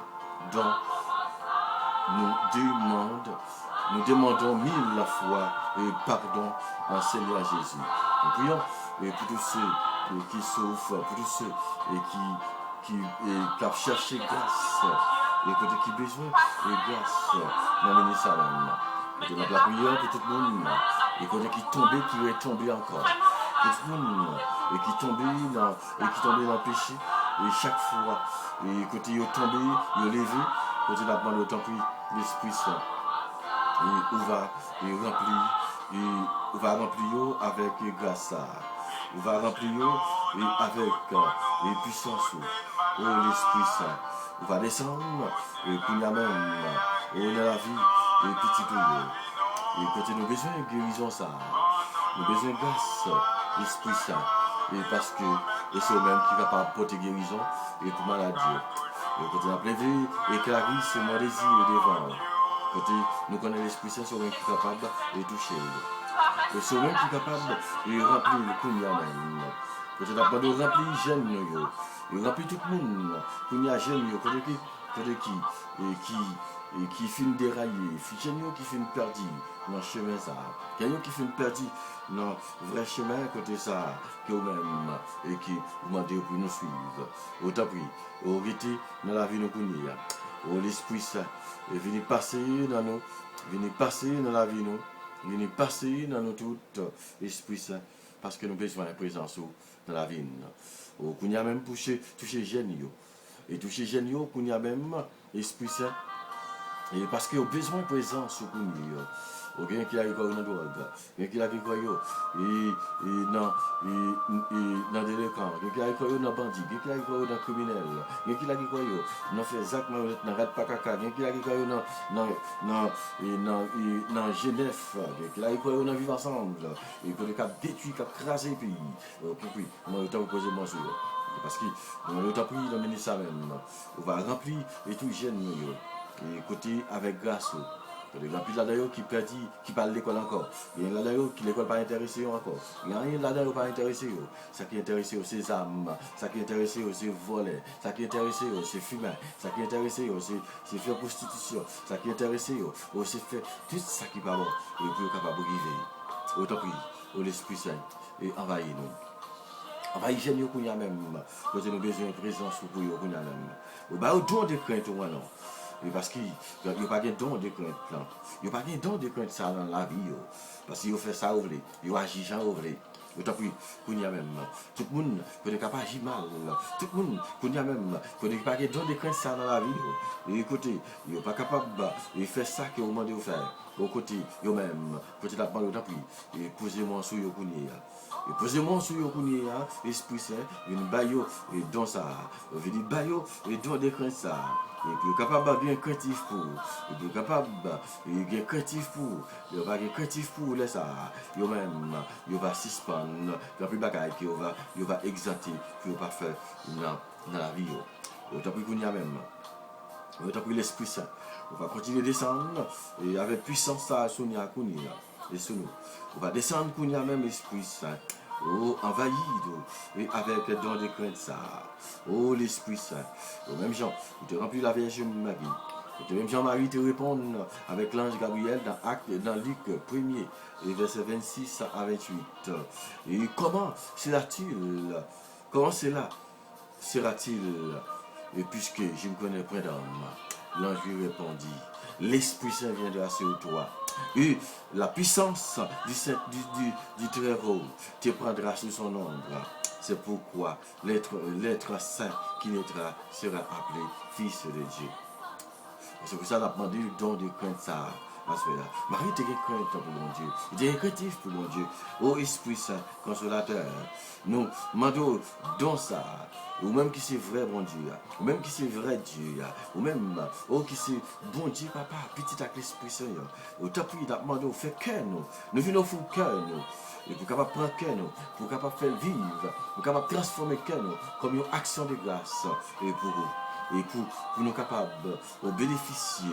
dans nous demandons mille fois pardon en Seigneur Jésus. Nous prions pour tous ceux qui souffrent, pour tous ceux qui cherchent grâce, et qui ont besoin de grâce dans le ministère. Nous avons la prière pour tout le monde, et qui tombé, qui est tombé encore. Pour tout le monde, et qui tombé dans le péché, et chaque fois, et quand ils sont tombés, ils sont levés, quand ils ont demandé autant pris l'Esprit Saint. Et on va remplir avec grâce. On va remplir avec puissance. Oh l'Esprit Saint. On va descendre et puis la même. On a la vie et petit peu. Et quand nous avons besoin de guérison, ça. Nous avons besoin de grâce, l'Esprit Saint. Et parce que c'est eux-mêmes qui sont capables de porter guérison et pour maladie. Et quand on a levé et Clarisse, c'est mon désir devant. Quand nous connaissons l'Esprit Saint, c'est eux-mêmes qui sont capables de toucher. Et c'est eux-mêmes qui sont capables de remplir le Kounia même. Quand on a demandé de remplir les jeunes, il remplit tout le monde. Kounia les jeunes, qui finit déraillé, jeunes qui finit perdu dans le chemin ça. Quelqu'un qui finit perdu dans le vrai chemin côté ça, que vous-même et qui vous demandez pour nous suivre. Autant pris, au rité dans la vie nous Kounia. Oh l'Esprit Saint, venez passer dans nous, venez passer dans la vie nous, venez passer dans nous toutes, Esprit Saint, parce que nous avons besoin de la présence dans la vie. Oh, qu'on y a même touché génie, et toucher génie, qu'on y a même Esprit Saint, et parce qu'il y a besoin de présence au Kounia. Quelqu'un qui a eu dans la drogue, quelqu'un qui a eu dans des délinquants, quelqu'un qui a eu dans bandit, quelqu'un qui a eu dans criminel, quelqu'un qui a eu dans fait Zach Maroulet, dans Red Pakaka, quelqu'un qui a eu dans Genève, quelqu'un qui a eu dans Vivre Ensemble, et qui a détruit, qui a crasé le pays. Puis, on a eu le temps de poser mon sur. Parce que on a eu le temps de prier dans le ministère même. On va remplir et tout jeune, et côté avec grâce. Il y a plus là-dedans qui perdit, qui parle de l'école encore. Il y a là-dedans qui l'école pas intéressé encore. Il y a rien là-dedans pas intéressé. Ça qui est intéressé, c'est les âmes. Ça qui est intéressé, c'est voler. Ça qui est intéressé, c'est fumer. Ça qui est intéressé, c'est faire prostitution. Ça qui est intéressé, c'est faire tout ça qui va bon. Et puis capable de vivre. Autant pris, au l'Esprit Saint, et envahir-nous. Envahir nous qu'on y a même. Quand nous avons besoin de présence pour nous qu'on y a même. Au bas au don de crainte, non. Et parce qu'il n'y a pas de don de crainte. Il n'y a pas de don de crainte ça dans la vie. Parce qu'il fait ça, il agit sans ouvrir. Autant pis, qu'on y a même. Tout le monde peut pas agir mal. Tout le monde qu'on y a même. Qu'on n'y a pas de don de crainte ça dans la vie. Et écoutez, il n'est pas capable de faire ça que vous demandez de faire. Au côté, il même. Peut-être la parole autant pis. Et posez-moi sur le Kounia. Et posez-moi sur le Kounia, Esprit Saint, une baillot et dans ça. Venez baillot et dans des craintes ça. Et puis capable de bien craintif pour. Et puis capable de bien craintif pour. Il va bien craintif pour les ça. Il même, il va suspendre. Il va plus bagaille il va exempter, qu'il va faire dans la vie. Autant pis qu'on y a même. Autant pis l'Esprit Saint. On va continuer à descendre et avec puissance ça sur nous et sur nous. On va descendre qu'on y a même l'Esprit Saint. Oh, envahi et avec le don de crainte ça. Oh, l'Esprit Saint. Au même Jean, il te remplit la Vierge Marie. Et même Jean-Marie te répond avec l'ange Gabriel dans Luc 1er, et verset 26 à 28. Et comment sera-t-il? Comment cela sera-t-il? Et puisque je me connais point d'homme, l'ange lui répondit, l'Esprit Saint viendra sur toi. Et la puissance du Très-Haut te prendra sous son ombre. C'est pourquoi l'être saint qui naîtra sera appelé Fils de Dieu. C'est pour ça qu'on a demandé le don de crainte ça. Marie était crainte pour mon Dieu. Il était craintif pour mon Dieu. Ô Esprit Saint, consolateur, nous demandons don ça. Ou même qui c'est vrai bon Dieu, ou même qui c'est vrai Dieu, ou même qui c'est bon Dieu papa, petit avec l'Esprit Saint. Au top il a demandé faire cœur nous venons faire cœur nous. Et pour capable prendre cœur nous, pour capable faire vivre, pour capable transformer cœur nous comme une action de grâce et pour vous. et pour nous capables de bénéficier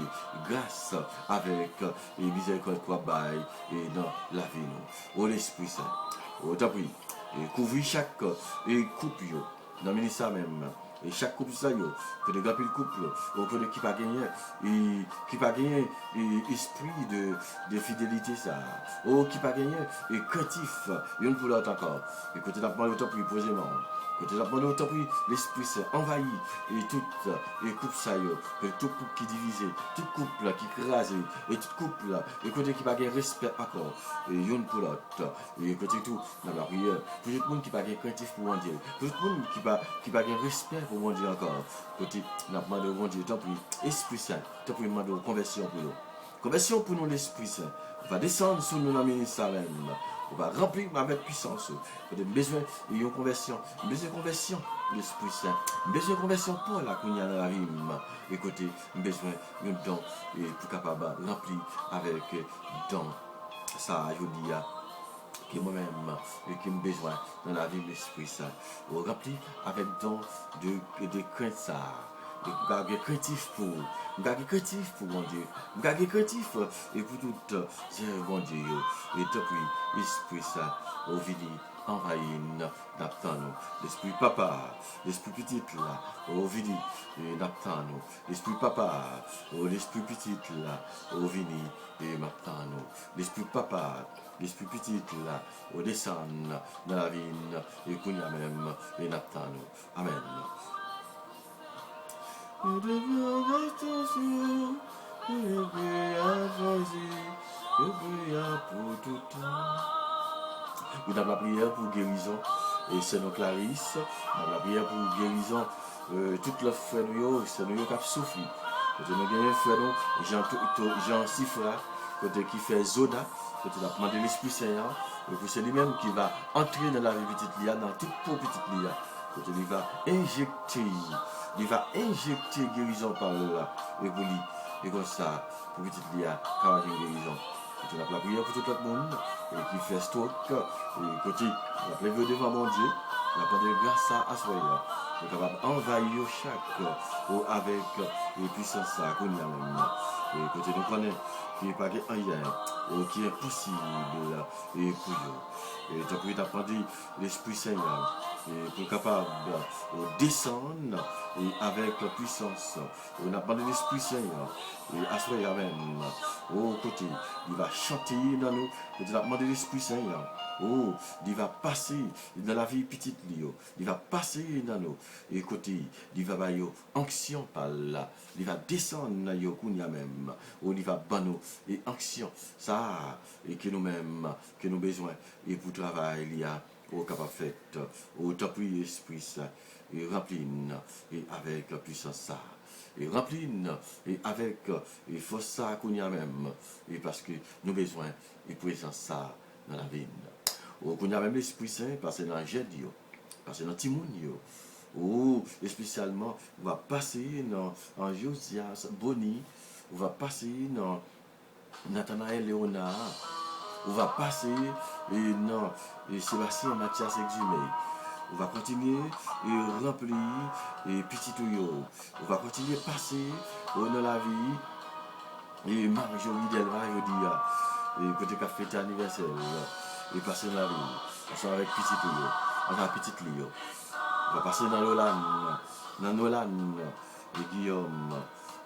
grâce avec et miséricorde quoi bail et dans la vie nous. Au l'Esprit Saint. Au t'appris et couvrir chaque couple dans le ministère même. Et chaque couple ça yo, que de grands couple, ou que de qui pas gagné et qui pas gagné esprit de fidélité ça. Ou qui pas gagné et craintif, une pour l'autre encore. Et côté d'apprendre le temps pour posément. Côté d'apprendre le temps pour l'esprit Saint envahi et tout et couple ça yo, que tout couple qui divisé, tout couple qui crasé et tout couple et côté qui pas gagné respect encore et une pour l'autre. Et côté tout dans la prière, pour tout le monde qui pas gagné craintif pour mon Dieu, pour tout le monde qui pas gagné respect pour mon Dieu encore. Côté n'a demandé au mon Dieu tant pour esprit Saint, tant pour demander conversion pour nous. Conversion pour nous l'esprit Saint. On va descendre sur nous dans le ministère même. On va remplir avec puissance. On a besoin d'une conversion. Besoin de conversion de l'Esprit Saint. Besoin de conversion pour la qu'on y a dans la vie. Écoutez, besoin d'un don pour capable remplir avec don. Ça, je dis, qui moi-même, et qui me besoin dans la vie de l'Esprit Saint. On remplit avec don de crainte ça. De craintif pour mon Dieu, garder craintif et pour tout mon Dieu et depuis l'esprit ça au vidi envahir n'attend nous l'esprit papa l'esprit petit là au vidi et n'attend nous l'esprit papa l'esprit petit là au vidi et m'attend nous l'esprit papa l'esprit petit là au descend dans la vie et qu'on y a même et n'attend nous amen. Nous devons rester sur nous, nous prions pour tout temps. Nous avons la prière pour guérison, et c'est nos Clarisse. Nous avons la prière pour guérison, toutes les frères nous, c'est nous qui souffrent. Nous avons un frère, Jean Sifra, qui fait Zoda, qui a demandé l'Esprit Seigneur, et c'est lui-même qui va entrer dans la vie petite Lia, dans toute pour petite Lia. Il va injecter guérison par là, et pour lui, et comme ça, pour petite Lia, car il y a une guérison. Tu as la prière pour tout le monde, et qui fait stroke, et côté, la prière devant mon Dieu, la prière de grâce à soi, est capable d'envahir chaque, avec les puissances qu'on a même. Et côté, nous connaissons, qui n'est pas rien, qui est possible, et pour nous. Et tu as pu t'apprendre l'Esprit Seigneur. Et pour capable de descendre et avec la puissance. On a demandé l'Esprit Seigneur. Et à ce même, au côté, il va chanter dans nous. On a demandé l'Esprit Seigneur. Oh, il va passer dans la vie petite Lio. Il va passer dans nous. Et côté, il va avoir onction par là. Il va descendre dans nous, même. Oh, il va banner et onction. Ça, et que nous-mêmes, que nous besoin. Et pour travailler, il y a au capable fait, au tapis esprit ça, et rempli et avec la puissance ça, et rempli et avec et force ça qu'on y a même, et parce que nous besoin et présence ça dans la vie. Ou qu'on y a même l'Esprit Saint, parce que dans le jet, parce que dans le timoun, ou spécialement, on va passer dans Josias Boni, on va passer dans Nathanaël Léonard. On va passer et non, et Sébastien Mathias Exhumé. On va continuer et remplir et petit tuyau. On va continuer à passer dans la vie et Marjorie Delva, je dis, et côté café anniversaire, et passer dans la vie. On sera avec petit tuyau, on va petit Lio. On va passer dans Nolan, et Guillaume.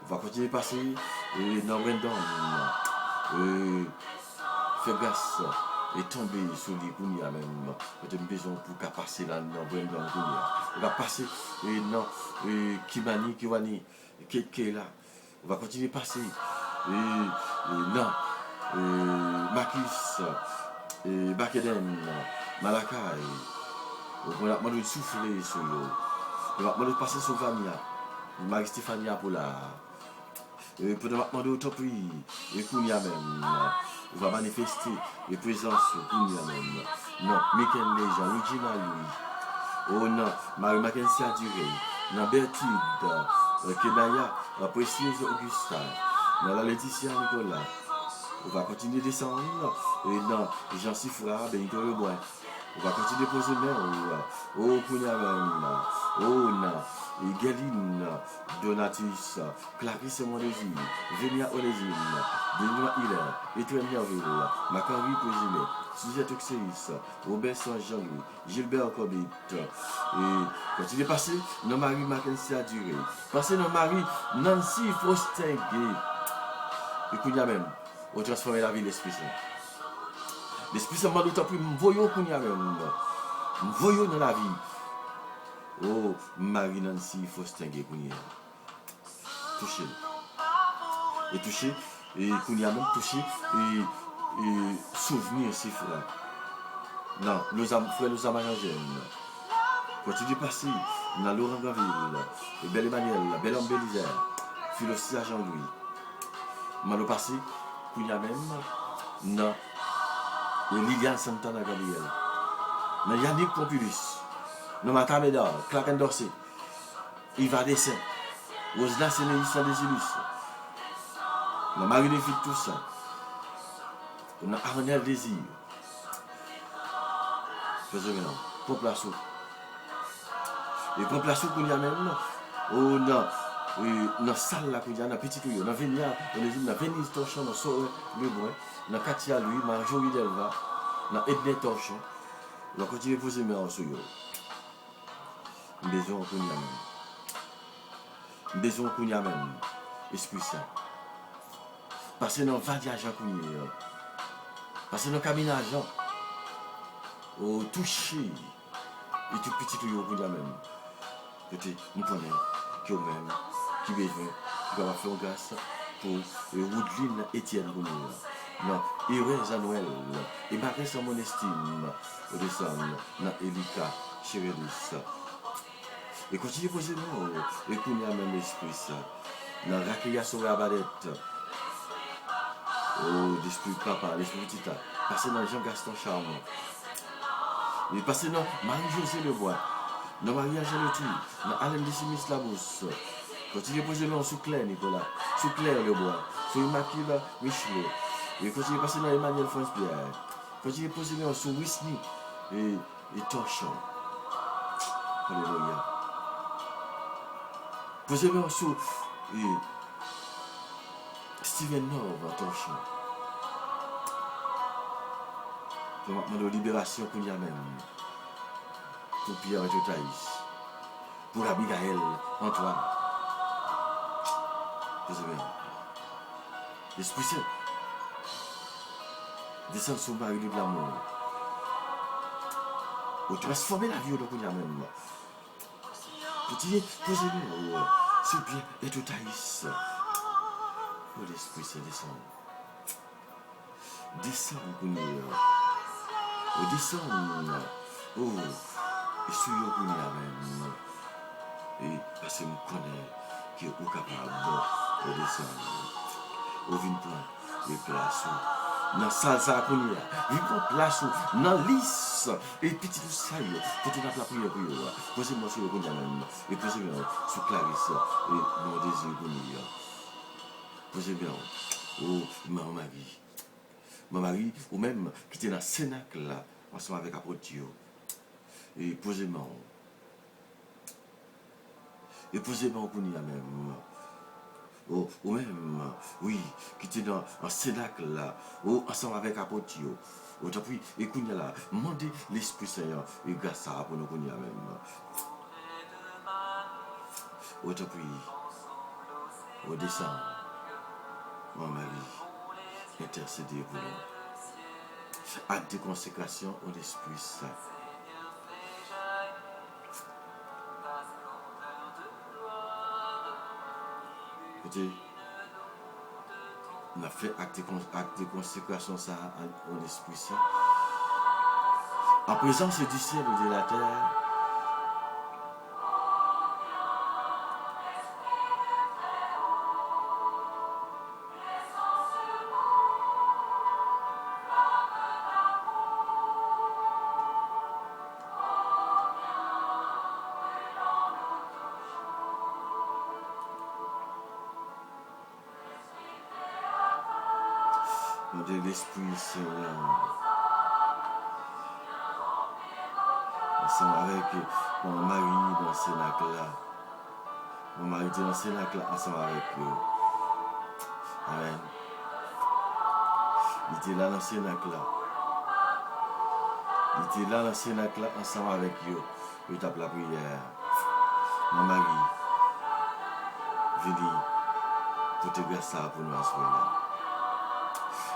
On va continuer à passer et dans Brandon. Grâce et tomber sur les Kounia même. Nous avons besoin pour passer là dans Brandon Kounia. On va passer dans Kimani, Kiwani, qui est là. On va continuer à passer dans Makis, Bakeden, Malakai. On va demander de souffler sur eux. On va demander de passer sur Vania, Marie-Stéphania pour la. Pour demander au top, et Kounia même. On va manifester les présences pour nous-mêmes. Non, Michael Léjean, Regina Louis. Oh non, Marie-Mackenzie Aduré. Non, Bertrude, Kenaya, la précieuse Augusta. Non, la Laetitia Nicolas. On va continuer à descendre. Et non, Jean Sifra, Benito Leboin. On va continuer à poser main. Oh, pour nous-mêmes. Oh non. Galine, Donatus, Clarisse Mondésine, Vénia Onésime, Benoît Hiller, Étienne Merville, Macari Présilé, Suzette Oxéis, Robert Jean-Louis, Gilbert Corbett, et quand il est passé, nos Marie Mackenzie a duré, passé nos Marie Nancy Faustin, et qu'il y a même, on transforme la vie de l'Esprit Saint. L'Esprit Saint m'a d'autant plus, voyons qu'il y a même, voyons dans la vie. Oh, Marie Nancy Faustin Kounia. Touché. Et touché, et Kounia même touché, et souvenir ces frères. Non, frère nous avons mangé. Quand il est passé, dans Laurent Gaville, et Belle Emmanuel, Belle Homme Bélisère, Philosia Jean-Louis. Mal passé, Kounia même, non, et Liliane Santana Gabriel. Non, Yannick Pompulus. Nous Matin Médard, Claken Dorsey, Yves Dessin, Rosna Sénéissa Désilus, nous Marie de tout ça. Nous Arnel Désir. Faisons maintenant, pour placer. Et pour placer, qu'on y a même, dans la salle là, qu'on y a, dans la petite rue, dans Vénia, dans Venise Torchon, dans Sorel, Le Bois, dans Katia Louis, Marjorie Delva, dans Edney Torchon, nous continuons à poser mes mains sur eux. Besoin qu'on y a même. Besoin qu'on y a même. Esprit Saint. Parce que dans le vadiage qu'on y a. Parce que dans le cabinet agent. Au toucher. Et tout petit tout qu'on y a même. Peut-être, nous connaissons. Qui au même. Qui besoin. Qui va faire grâce. Pour Woodline Étienne qu'on y a. Non. Heureuse à Noël. Et marqué sans mon estime. Descendre. Dans Elika. Chérélis. Et continuez à poser nous, et qu'on y a même l'esprit ça. Dans Rakia sur la balette, l'esprit papa, l'esprit petit, passez dans Jean-Gaston Charmant. Et passez dans Marie-Josée Lebois, dans Marie-Angèle Le Tuy, dans Alain Décimis Labousse. Continuez à poser nous sous Claire Nicolas, sous Claire Lebois, sous Immaculée Michelet. Et continuez à passer dans Emmanuel France-Pierre. Continuez à poser nous sous Whitney et Torchon. Alléluia. Posez-moi sur Steven Nord, Torchon. Je vais demander libération pour y a même. Pour Pierre et Thaïs. Pour Abigail, Antoine. Posez-moi. L'Esprit Saint. Descend sur Marie de l'amour. Pour transformer la vie de Kounia même. Petit, posez-nous sur Pierre et Thaïs. Oh, l'Esprit Saint descend. Descend, Kounia. Descend. Oh, et sur le Kounia même. Et parce que je connais qui est capable de descendre. Au vin point, et place. Dans salsa Kounia. Vin point place. Dans lisse. Et petit tout ça, pour tout la prière pour eux. Posez-moi sur le Kounia même. Et posez-moi sur Clarisse. Et mon désir Kounia. Posez-moi. Oh, ma Marie, ou même qui était dans le Cénacle là, ensemble avec Apotio. Et posez-moi. Et posez-moi au Kounia même. Oh, ou même, oui, qui était dans un Cénacle là, ou ensemble avec Apotio. Oh, puis, et Kounia là, demandez l'Esprit Seigneur, et grâce à pour nous Kounia même. Oh, puis, au descend, mon mari, intercédez pour nous. Acte de consécration au l'Esprit Saint. Écoutez, on a fait acte de consécration ça au l'Esprit Saint. En présence du ciel et de la terre, de l'Esprit Seigneur. Ensemble avec mon mari dans ce lac là. Mon mari était dans le Sénacle ensemble avec eux. Amen. Il était là dans le Sénacle. Il était là dans le Sénacle ensemble avec eux. Il tape la prière. Mon mari, venez pour te faire ça pour nous asseoir.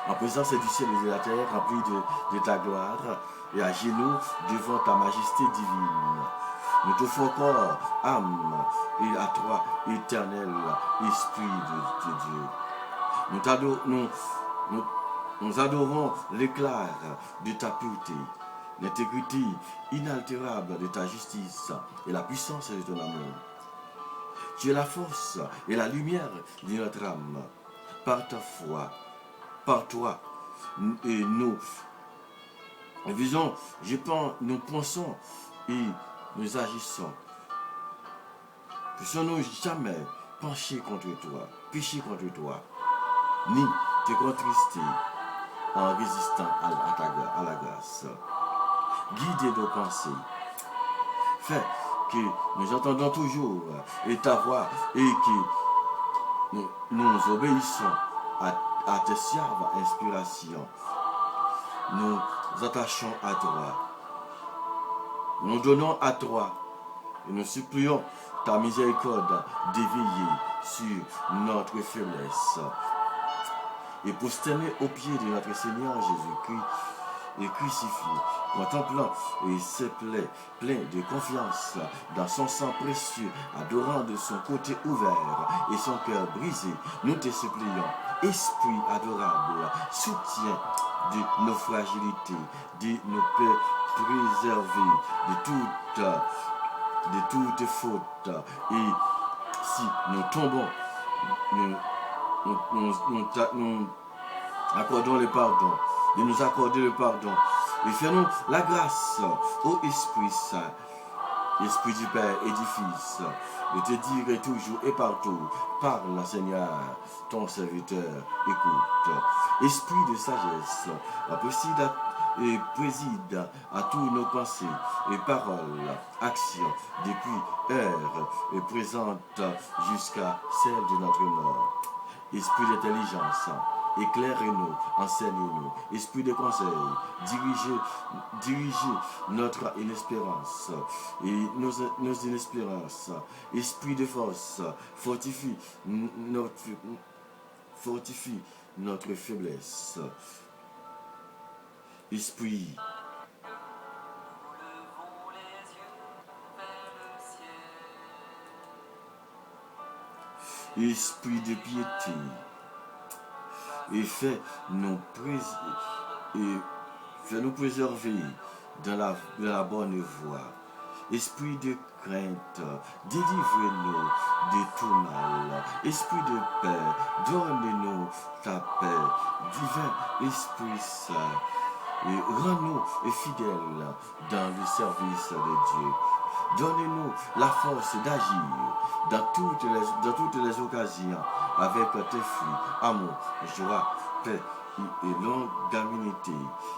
En présence du ciel et de la terre, rempli de ta gloire, et à genoux devant ta majesté divine. Nous t'offrons corps, âme, et à toi, éternel Esprit de Dieu. Nous adorons l'éclat de ta pureté, l'intégrité inaltérable de ta justice et la puissance de ton amour. Tu es la force et la lumière de notre âme. Par ta foi, par toi, et nous visons, nous pensons et nous agissons. Puissions-nous jamais pencher contre toi, pécher contre toi, ni te contrister en résistant à la grâce. Guide nos pensées. Fais que nous entendons toujours ta voix et que nous obéissons à tes serves inspirations. Nous attachons à toi. Nous donnons à toi et nous supplions ta miséricorde d'éveiller sur notre faiblesse et prosterner aux pieds de notre Seigneur Jésus-Christ et crucifié, contemplant et ses plaies, plein de confiance dans son sang précieux, adorant de son côté ouvert et son cœur brisé, nous te supplions, Esprit adorable, soutien de nos fragilités, de nos peurs préservés de toutes fautes. Et si nous tombons, nous accordons le pardon, de nous accorder le pardon. Et fais-nous la grâce au Esprit Saint, Esprit du Père et du Fils, de te dire toujours et partout, parle Seigneur, ton serviteur écoute. Esprit de sagesse, préside à tous nos pensées et paroles, actions, depuis heure et présente jusqu'à celle de notre mort. Esprit d'intelligence, éclairez-nous, enseignez-nous. Esprit de conseil, dirigez notre inespérance et nos inespérances. Esprit de force, fortifie notre faiblesse. Esprit de piété, et fais-nous préserver dans la bonne voie. Esprit de crainte, délivrez-nous de tout mal. Esprit de paix, donne-nous ta paix. Divin Esprit Saint, et rends-nous fidèles dans le service de Dieu. Donnez-nous la force d'agir dans toutes les occasions avec tes fruits, amour, joie, paix et longanimité,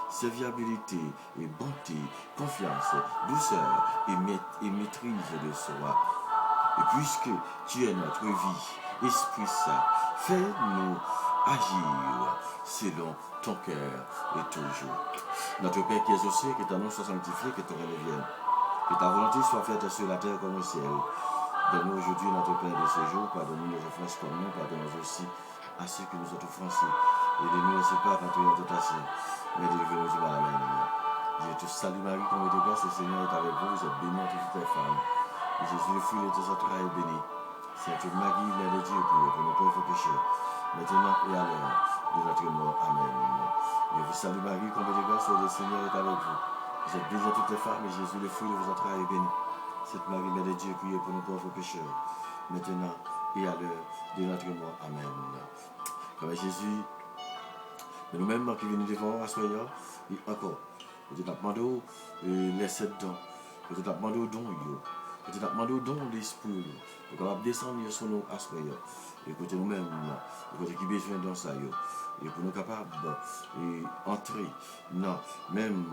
serviabilité et bonté, confiance, douceur et maîtrise de soi. Et puisque tu es notre vie, Esprit Saint, fais-nous agir selon ton cœur et toujours. Notre Père qui est aux cieux, que ton nom soit sanctifié, que ton règne vienne. Que ta volonté soit faite sur la terre comme au ciel. Donne-nous aujourd'hui notre pain de ce jour. Pardonne-nous nos offenses comme nous pardonnons aussi à ceux qui nous ont offensés. Et ne nous laissez pas entrer en tentation, mais délivrez-nous du mal. Amen. Je te salue Marie, comme de grâce, le Seigneur est avec vous. Vous êtes bénie entre toutes les femmes. Et Jésus, le fruit de tes entrailles, est béni. Sainte Marie, Mère de Dieu, priez pour nos pauvres pécheurs, maintenant et à l'heure de notre mort. Amen. Je vous salue Marie, comme de grâce, le Seigneur est avec vous. Vous êtes bénie entre toutes les femmes, et Jésus, le fruit de vos entrailles, est béni. Sainte Marie, Mère de Dieu, priez pour nos pauvres pécheurs, maintenant et à l'heure de notre mort. Amen. Comme Jésus, de nous-mêmes qui venons devant, assoyons, et encore, peut-être demandons les 7 dons, peut-être demandons dons, peut-être demandons dons l'esprit, pour qu'on descendre sur nous, assoyons, et côté nous-mêmes, et côté qui besoin dans ça, et pour nous capables d'entrer, non, même,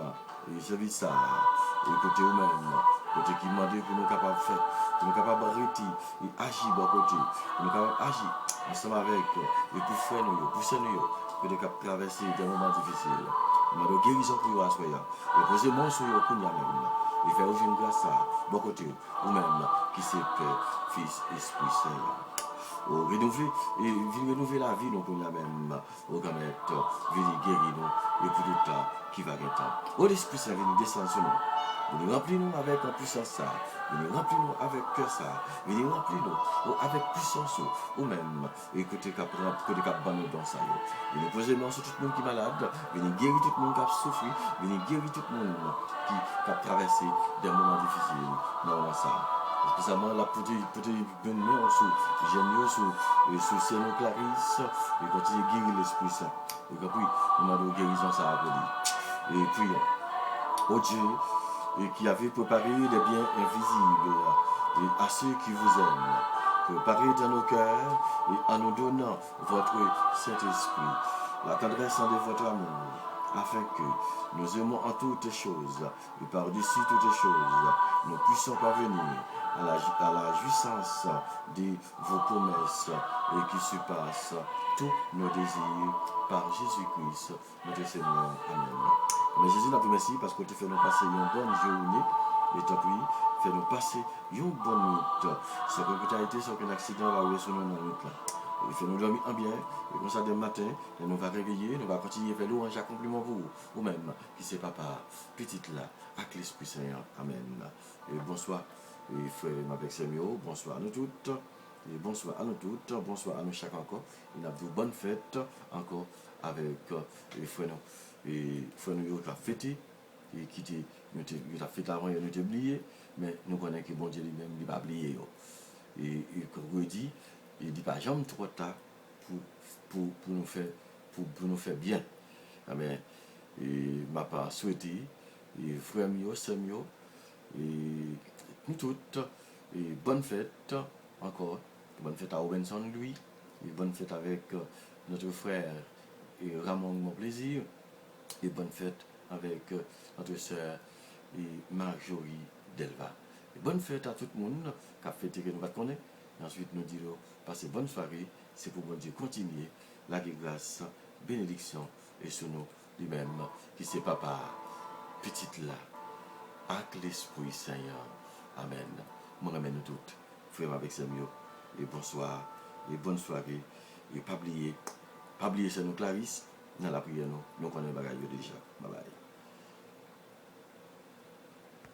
et je vis ça, côté nous-mêmes, côté qui demande pour nous capables de faire, pour nous capables d'arrêter et agir de côté, pour nous capables d'agir ensemble avec et pour faire nous, pour pousser nous, pour nous capables de traverser des moments difficiles. Nous avons guérison pour nous à soi, et poser mon sur nous pour nous même, et faire une grâce à de côté, nous-mêmes, qui c'est Père, Fils, Esprit Saint. Renouveler la vie, nous pour nous même, au gamet, venir guérir nous, et pour tout temps qui va être. Oh, l'Esprit Saint, venir descendre sur nous. Venir remplir nous avec la puissance ça. Venir remplir nous avec cœur ça. Venir remplir nous avec puissance ou même. Écoutez, côté cap nous dans ça. Venir poser main sur tout le monde qui est malade. Venir guérir tout le monde qui a souffert. Venir guérir tout le monde qui a traversé des moments difficiles dans ça. Spécialement là pour venir sous géniaux sous Seigneur Clarisse et continuer à guérir l'Esprit Saint. Et puis nous demandons guérison ça pour lui. Et puis au Dieu et qui avait préparé des biens invisibles et à ceux qui vous aiment. Préparez dans nos cœurs et en nous donnant votre Saint-Esprit, la tendresse de votre amour, afin que nous aimons en toutes choses et par-dessus toutes choses, nous puissions parvenir à la jouissance de vos promesses et qui surpasse tous nos désirs par Jésus-Christ, notre Seigneur. Amen. Mais Jésus n'a plus merci parce que tu fais nous passer une bonne journée et tant pis, fais-nous passer une bonne nuit. Ce que tu as été, c'est qu'un accident va rouler sur nous dans la nuit là. Il fait nous dormir en bien, et comme ça demain matin, nous va réveiller, nous va continuer à faire louange à compliment pour vous même, qui c'est papa, petite là, avec l'Esprit Saint. Amen. Et bonsoir, et frère avec Samuel, bonsoir à nous toutes, et bonsoir à nous toutes, bonsoir à nous chacun encore. Il a de bonnes fêtes encore avec les frères nous. Et frère nous qui a fêté, et qui a fait avant, il nous a oublié, mais nous connaissons que bon Dieu lui-même, il va oublier. Et comme vous dit, il dit pas jamais trop tard pour nous faire bien. Amen. Et m'a pas souhaité, et frère mio, sœur mio, et nous toutes, et bonne fête encore, bonne fête à Robinson lui, et bonne fête avec notre frère et Ramon Mon Plaisir, et bonne fête avec notre sœur et Marjorie Delva. Et bonne fête à tout le monde qui a fêté que nous va connaître. Ensuite, nous dirons, passez bonne soirée, c'est pour bon Dieu continuer la grâce, bénédiction et sur nous lui-même, qui c'est papa, petite là, avec l'Esprit Saint. Amen. Moi, ramène nous toutes, frère avec Samuel, et bonsoir, et bonne soirée, et pas oublier c'est nous Clarisse, dans la prière, nous connaissons les bagages déjà. Bye bye.